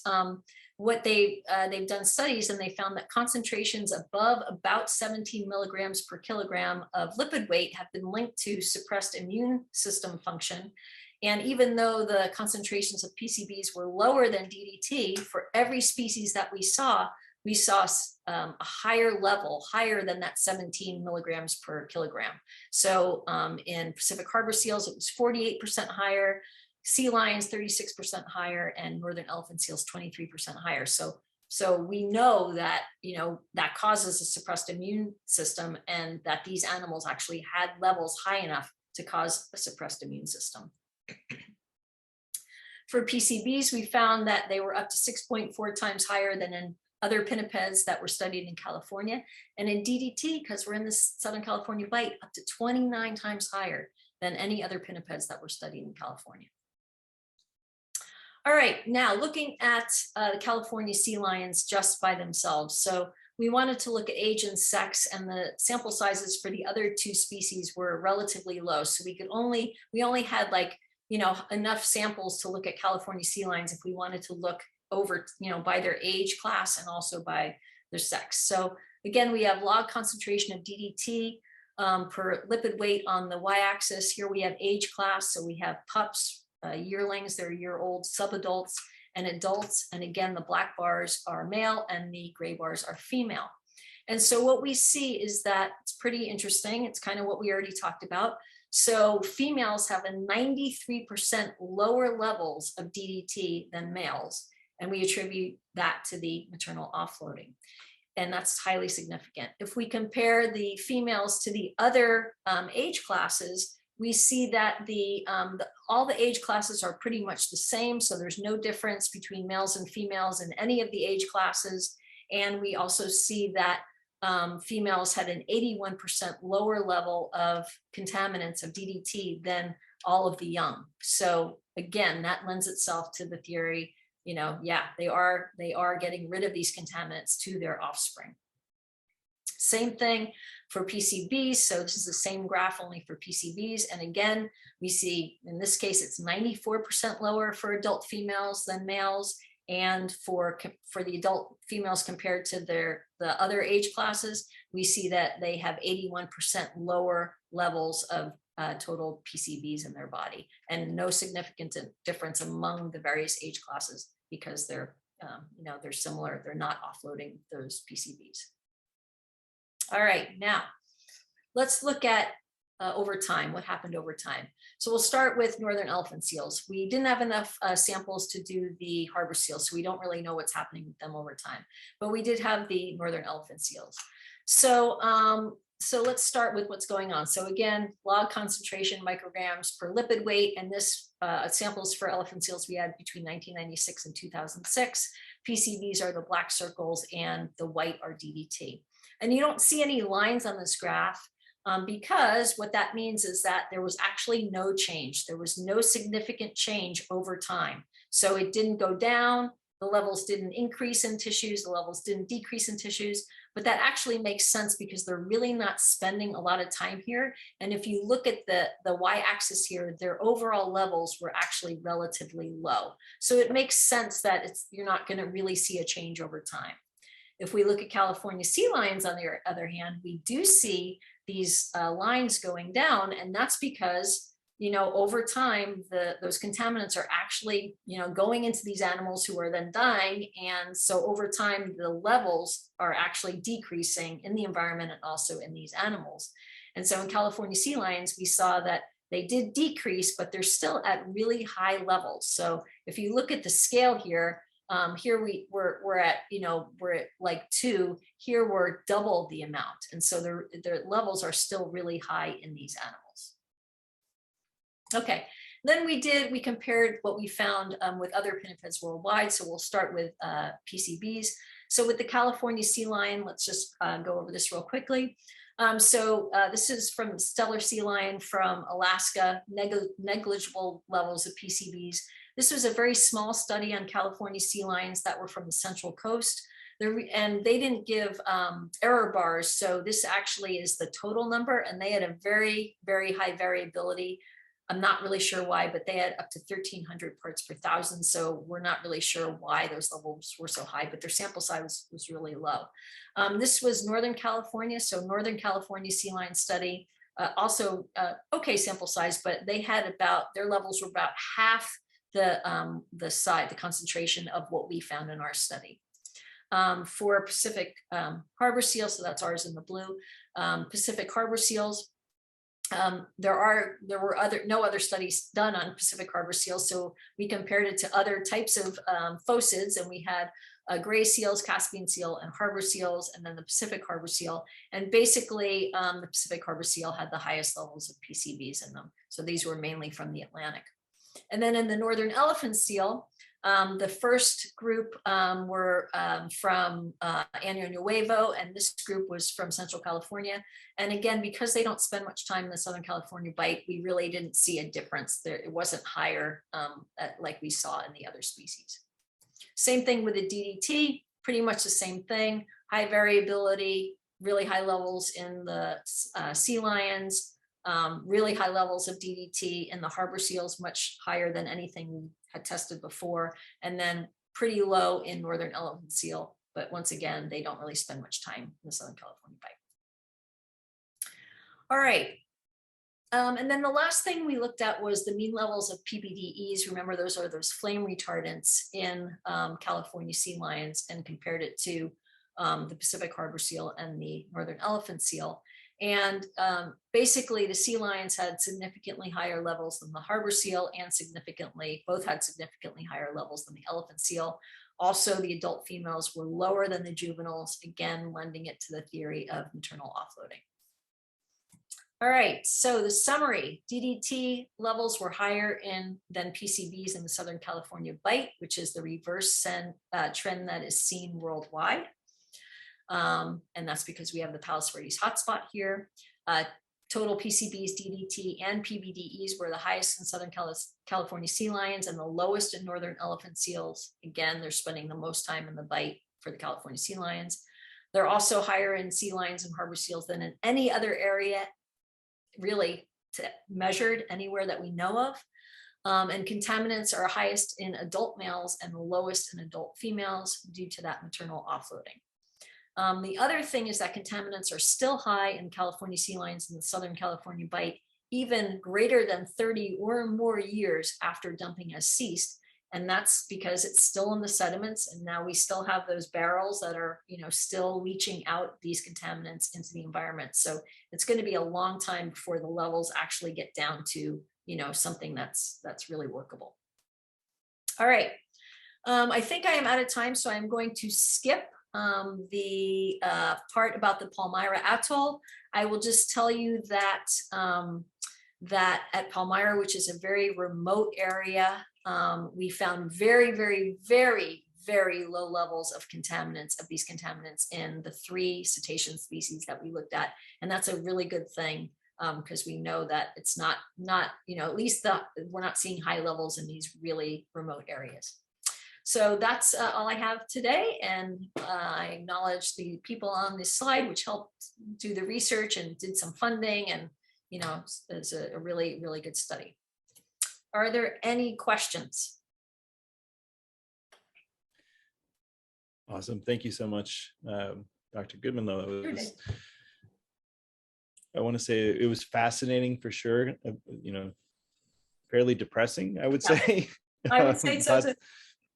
what they've done studies and they found that concentrations above about 17 milligrams per kilogram of lipid weight have been linked to suppressed immune system function. And even though the concentrations of PCBs were lower than DDT, for every species that we saw, we saw a higher level, higher than that 17 milligrams per kilogram. So in Pacific harbor seals, it was 48% higher, sea lions 36% higher, and northern elephant seals 23% higher. So we know that, that causes a suppressed immune system, and that these animals actually had levels high enough to cause a suppressed immune system. For PCBs, we found that they were up to 6.4 times higher than in other pinnipeds that were studied in California. And in DDT, because we're in the Southern California Bight, up to 29 times higher than any other pinnipeds that were studied in California. All right, now looking at the California sea lions just by themselves. So we wanted to look at age and sex, and the sample sizes for the other two species were relatively low. So we only had enough samples to look at California sea lions if we wanted to look over, by their age class and also by their sex. So again, we have log concentration of DDT per lipid weight on the y-axis. Here we have age class. So we have pups, yearlings, they're year-old, subadults, and adults. And again, the black bars are male and the gray bars are female. And so what we see is that it's pretty interesting. It's kind of what we already talked about. So females have a 93% lower levels of DDT than males, and we attribute that to the maternal offloading. And that's highly significant. If we compare the females to the other age classes, we see that all the age classes are pretty much the same. So there's no difference between males and females in any of the age classes. And we also see that females had an 81% lower level of contaminants of DDT than all of the young. So again, that lends itself to the theory, yeah, they are getting rid of these contaminants to their offspring. Same thing for PCBs. So this is the same graph only for PCBs. And again, we see in this case, it's 94% lower for adult females than males. And for the adult females compared to the other age classes, we see that they have 81% lower levels of total PCBs in their body, and no significant difference among the various age classes because they're similar. They're not offloading those PCBs. All right, now let's look at over time, what happened over time. So we'll start with northern elephant seals. We didn't have enough samples to do the harbor seals, so we don't really know what's happening with them over time, but we did have the northern elephant seals. So, so let's start with what's going on. So again, log concentration micrograms per lipid weight, and this samples for elephant seals we had between 1996 and 2006. PCBs are the black circles and the white are DDT. And you don't see any lines on this graph because what that means is that there was actually no change. There was no significant change over time. So it didn't go down, the levels didn't increase in tissues, the levels didn't decrease in tissues, but that actually makes sense because they're really not spending a lot of time here. And if you look at the y-axis here, their overall levels were actually relatively low. So it makes sense that you're not going to really see a change over time. If we look at California sea lions, on the other hand, we do see these lines going down, and that's because, over time, those contaminants are actually, going into these animals who are then dying, and so over time, the levels are actually decreasing in the environment and also in these animals. And so in California sea lions, we saw that they did decrease, but they're still at really high levels. So if you look at the scale here, here we're at like 2, here we're double the amount. And so their levels are still really high in these animals. Okay, then we compared what we found with other pinnipeds worldwide. So we'll start with PCBs. So with the California sea lion, let's just go over this real quickly. This is from the stellar sea lion from Alaska, negligible levels of PCBs. This was a very small study on California sea lions that were from the Central Coast. And they didn't give error bars. So this actually is the total number, and they had a very, very high variability. I'm not really sure why, but they had up to 1,300 parts per thousand. So we're not really sure why those levels were so high, but their sample size was really low. This was Northern California. So Northern California sea lion study, also okay sample size, but they had their levels were about half the concentration of what we found in our study. for Pacific harbor seals. So that's ours in the blue. Pacific harbor seals. There were no other studies done on Pacific harbor seals, so we compared it to other types of phocids, and we had gray seals, Caspian seal, and harbor seals, and then the Pacific harbor seal. And basically, the Pacific harbor seal had the highest levels of PCBs in them. So these were mainly from the Atlantic. And then in the northern elephant seal, the first group were from Año Nuevo, and this group was from Central California. And again, because they don't spend much time in the Southern California bight, we really didn't see a difference there. It wasn't higher like we saw in the other species. Same thing with the DDT, pretty much the same thing. High variability, really high levels in the sea lions, really high levels of DDT in the harbor seals, much higher than anything we had tested before, and then pretty low in northern elephant seal. But once again, they don't really spend much time in the Southern California bight. All right. And then the last thing we looked at was the mean levels of PBDEs. Remember, those are those flame retardants in California sea lions, and compared it to the Pacific harbor seal and the northern elephant seal. And basically the sea lions had significantly higher levels than the harbor seal, and both had significantly higher levels than the elephant seal. Also, the adult females were lower than the juveniles, again, lending it to the theory of maternal offloading. All right, so the summary: DDT levels were higher than PCBs in the Southern California bight, which is the reverse trend that is seen worldwide. And that's because we have the Palos Verdes hotspot here. Total PCBs, DDT, and PBDEs were the highest in Southern California sea lions and the lowest in northern elephant seals. Again, they're spending the most time in the bight for the California sea lions. They're also higher in sea lions and harbor seals than in any other area, really measured anywhere that we know of. And contaminants are highest in adult males and the lowest in adult females due to that maternal offloading. The other thing is that contaminants are still high in California sea lions and the Southern California bight, even greater than 30 or more years after dumping has ceased. And that's because it's still in the sediments, and now we still have those barrels that are, still leaching out these contaminants into the environment. So it's going to be a long time before the levels actually get down to, something that's really workable. All right. I think I am out of time, so I'm going to skip the part about the Palmyra Atoll. I will just tell you that that at Palmyra, which is a very remote area, we found very, very, very, very low levels of these contaminants in the 3 cetacean species that we looked at. And that's a really good thing, because we know that it's not, at least we're not seeing high levels in these really remote areas. So that's all I have today, and I acknowledge the people on this slide, which helped do the research and did some funding, and it's a really, really good study. Are there any questions? Awesome. Thank you so much, Dr. Goodmanlowe. I want to say it was fascinating for sure, fairly depressing, I would say. I would say so too.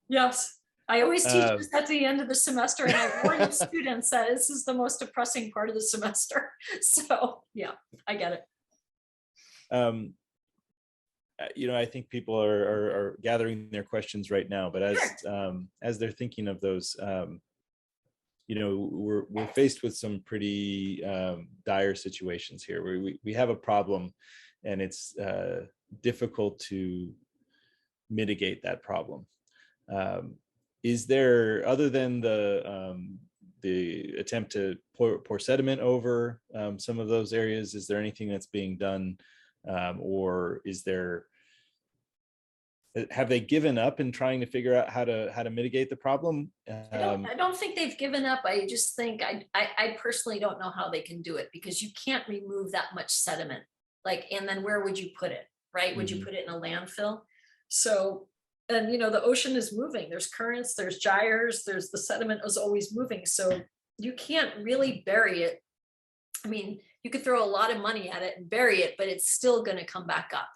Yes, I always teach this at the end of the semester, and I warn the students that this is the most depressing part of the semester. So yeah, I get it. I think people are gathering their questions right now, but as they're thinking of those, we're faced with some pretty dire situations here where we have a problem, and it's difficult to mitigate that problem. Is there, other than the attempt to pour sediment over some of those areas, is there anything that's being done, or have they given up in trying to figure out how to mitigate the problem? I don't think they've given up. I just think I personally don't know how they can do it, because you can't remove that much sediment. And then where would you put it, right? Would you put it in a landfill? So, and the ocean is moving. There's currents, there's gyres, the sediment is always moving. So you can't really bury it. I mean, you could throw a lot of money at it and bury it, but it's still going to come back up.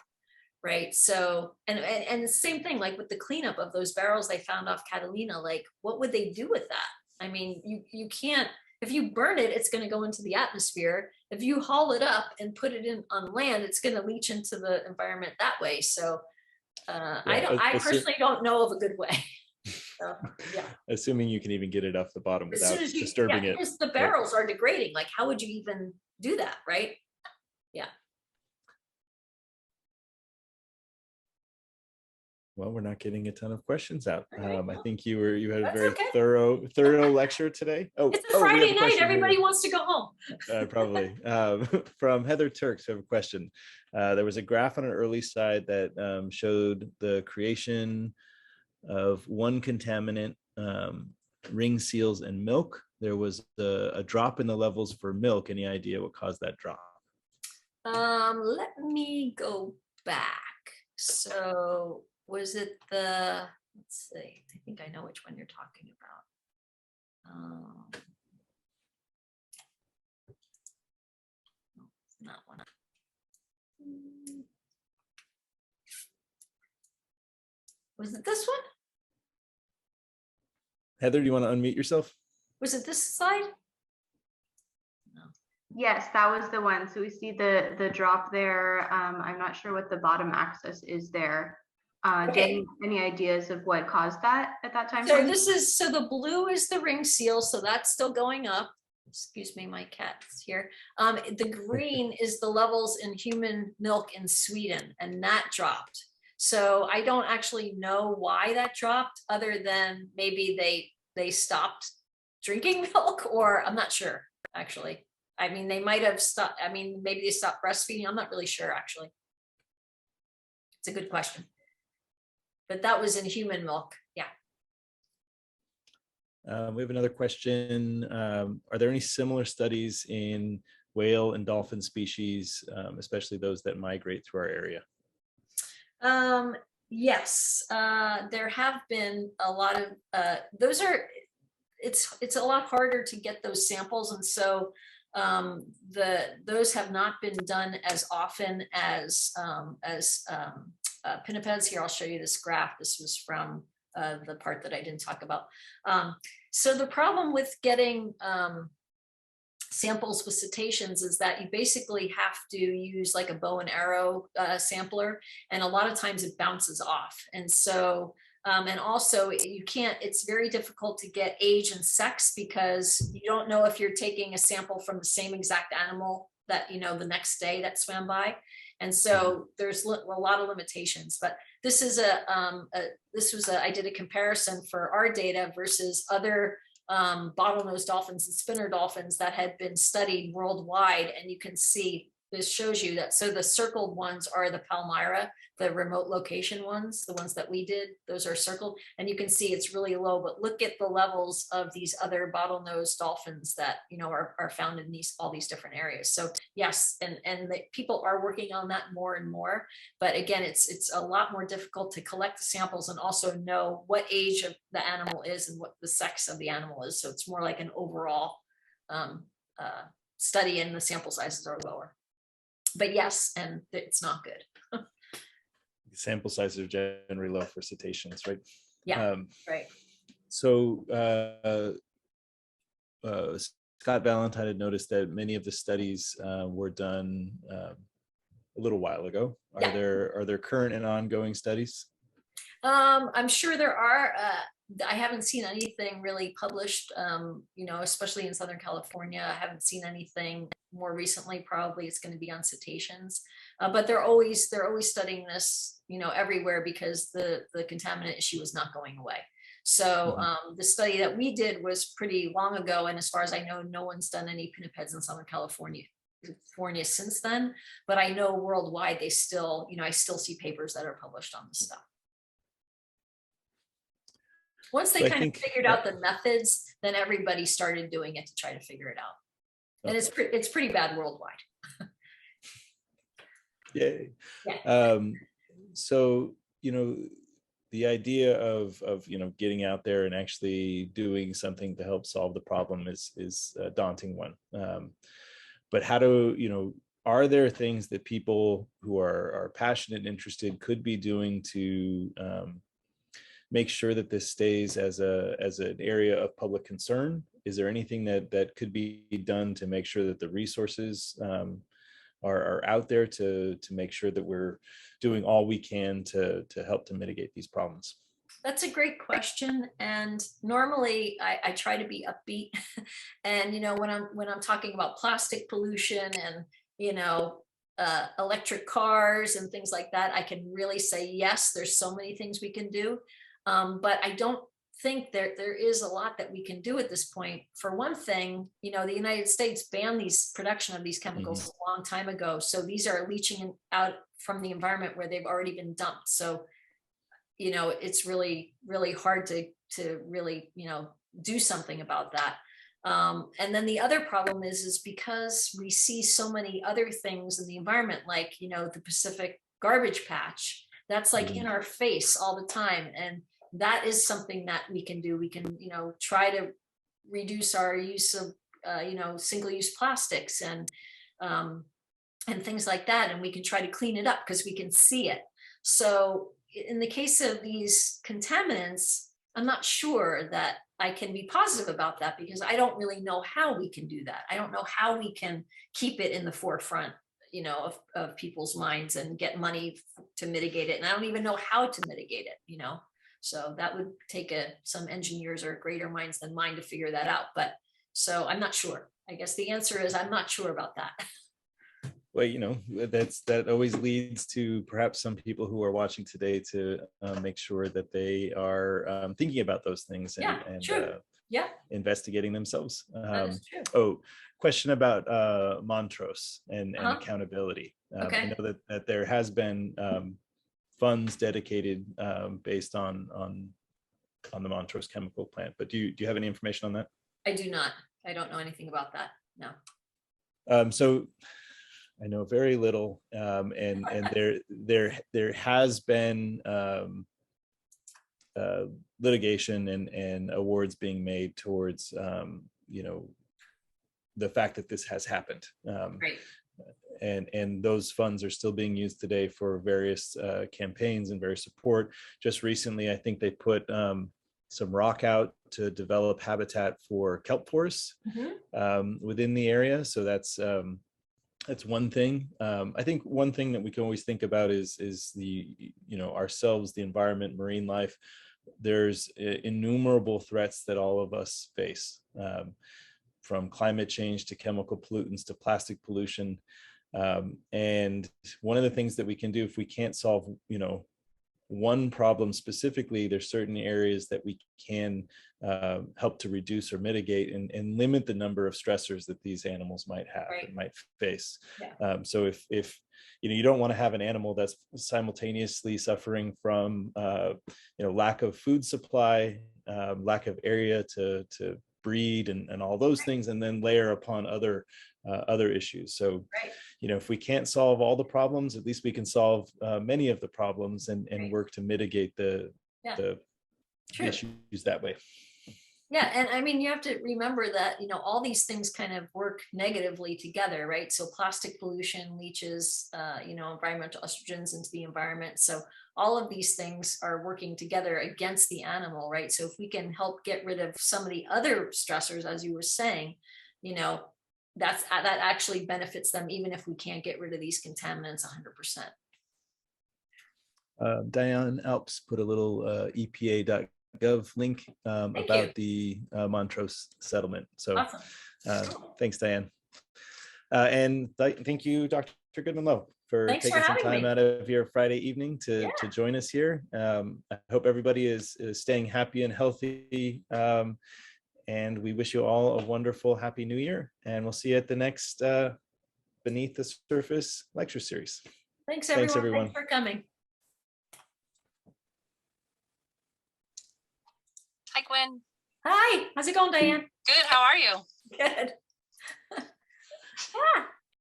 Right. So, and the same thing, like with the cleanup of those barrels they found off Catalina, what would they do with that? I mean, you can't, if you burn it, it's going to go into the atmosphere. If you haul it up and put it in on land, it's going to leach into the environment that way. So I personally don't know of a good way. So, yeah. Assuming you can even get it off the bottom As without soon as you, disturbing yeah, it. because the barrels are degrading. Like, how would you even do that, right? Yeah. Well, we're not getting a ton of questions out. Right. I think you had a That's very okay. thorough lecture today. It's a Friday night. Everybody wants to go home. Probably. From Heather Turks, we have a question. There was a graph on an early slide that showed the creation of one contaminant, ring seals in milk. There was a drop in the levels for milk. Any idea what caused that drop? Let me go back. So was it the, let's see, I think I know which one you're talking about. No, it's not one. Was it this one? Heather, do you want to unmute yourself? Was it this slide? Yes, that was the one. So we see the drop there. I'm not sure what the bottom axis is there. Okay. Any ideas of what caused that at that time? So this is, so the blue is the ring seal, so that's still going up. Excuse me, my cat's here. The green is the levels in human milk in Sweden, and that dropped. So I don't actually know why that dropped, other than maybe they stopped drinking milk, or I'm not sure, actually. I mean, they might have stopped. I mean, maybe they stopped breastfeeding. I'm not really sure, actually. It's a good question. But that was in human milk. Yeah. We have another question. Are there any similar studies in whale and dolphin species, especially those that migrate through our area? Yes, there have been a lot of those are, it's a lot harder to get those samples, and so those have not been done as often as pinnipeds. Here, I'll show you this graph. This was from the part that I didn't talk about. So the problem with getting samples with cetaceans is that you basically have to use like a bow and arrow sampler, and a lot of times it bounces off. And so and also you can't, it's very difficult to get age and sex, because you don't know if you're taking a sample from the same exact animal that, you know, the next day that swam by. And so there's a lot of limitations, but this is I did a comparison for our data versus other bottlenose dolphins and spinner dolphins that had been studied worldwide. And you can see, this shows you that, so the circled ones are the Palmyra, the remote location ones, the ones that we did, those are circled, and you can see it's really low. But look at the levels of these other bottlenose dolphins that, you know, are found in all these different areas. So yes, and the people are working on that more and more, but again, it's a lot more difficult to collect the samples and also know what age of the animal is and what the sex of the animal is. So it's more like an overall study, and the sample sizes are lower. But yes, and it's not good. Sample sizes are generally low for cetaceans, right? Yeah, right. So Scott Valentine had noticed that many of the studies were done a little while ago. Yeah. Are there current and ongoing studies? I'm sure there are. I haven't seen anything really published, you know, especially in Southern California. I haven't seen anything more recently. Probably it's going to be on cetaceans, but they're always studying this, you know, everywhere, because the contaminant issue is not going away. So the study that we did was pretty long ago, and as far as I know, no one's done any pinnipeds in Southern California since then. But I know worldwide they still, you know, I still see papers that are published on this stuff. Once they kind of figured out the methods, then everybody started doing it to try to figure it out. And it's pretty bad worldwide. Yay. Yeah. So, you know, the idea of you know, getting out there and actually doing something to help solve the problem is a daunting one. But how do, you know, are there things that people who are passionate and interested could be doing to make sure that this stays as an area of public concern? Is there anything that could be done to make sure that the resources are out there to make sure that we're doing all we can to help to mitigate these problems? That's a great question. And normally I try to be upbeat. And, when I'm talking about plastic pollution and, electric cars and things like that, I can really say, yes, there's so many things we can do. But I don't think there is a lot that we can do at this point. For one thing, the United States banned these production of these chemicals a long time ago. So these are leaching out from the environment where they've already been dumped. So, it's really, really hard to really, do something about that. And then the other problem is because we see so many other things in the environment, like, the Pacific garbage patch, that's like in our face all the time. And that is something that we can do. We can, try to reduce our use of, single-use plastics and things like that. And we can try to clean it up because we can see it. So in the case of these contaminants, I'm not sure that I can be positive about that because I don't really know how we can do that. I don't know how we can keep it in the forefront, of people's minds and get money to mitigate it. And I don't even know how to mitigate it, So that would take some engineers or greater minds than mine to figure that out. But so I'm not sure. I guess the answer is I'm not sure about that. Well, that always leads to perhaps some people who are watching today to make sure that they are thinking about those things and investigating themselves. That is true. Oh, question about Montrose and accountability. Okay. I know that there has been funds dedicated based on the Montrose chemical plant, but do you have any information on that? I do not. I don't know anything about that. No. So I know very little, and there has been litigation and awards being made towards the fact that this has happened. Right. And those funds are still being used today for various campaigns and various support. Just recently, I think they put some rock out to develop habitat for kelp forests within the area. So that's one thing. I think one thing that we can always think about is the, ourselves, the environment, marine life. There's innumerable threats that all of us face, from climate change to chemical pollutants to plastic pollution. And one of the things that we can do if we can't solve, one problem specifically, there's certain areas that we can help to reduce or mitigate and limit the number of stressors that these animals might have and might face. Yeah. So if you don't want to have an animal that's simultaneously suffering from lack of food supply, lack of area to breed and all those things, and then layer upon other issues. So if we can't solve all the problems, at least we can solve many of the problems and work to mitigate the issues that way. Yeah, and I mean, you have to remember that, all these things kind of work negatively together, right? So plastic pollution leaches, environmental estrogens into the environment. So all of these things are working together against the animal, right? So if we can help get rid of some of the other stressors, as you were saying, that actually benefits them, even if we can't get rid of these contaminants 100%. Diane Alps put a little EPA.gov link about the Montrose settlement. So Awesome. Thanks, Diane. And thank you, Dr. Goodmanlowe, for Thanks taking for some having time me. out of your Friday evening to join us here. I hope everybody is staying happy and healthy. And we wish you all a wonderful, happy new year. And we'll see you at the next Beneath the Surface lecture series. Thanks, everyone. Thanks for coming. Hi, Gwen. Hi, how's it going, Diane? Good. How are you? Good. Yeah.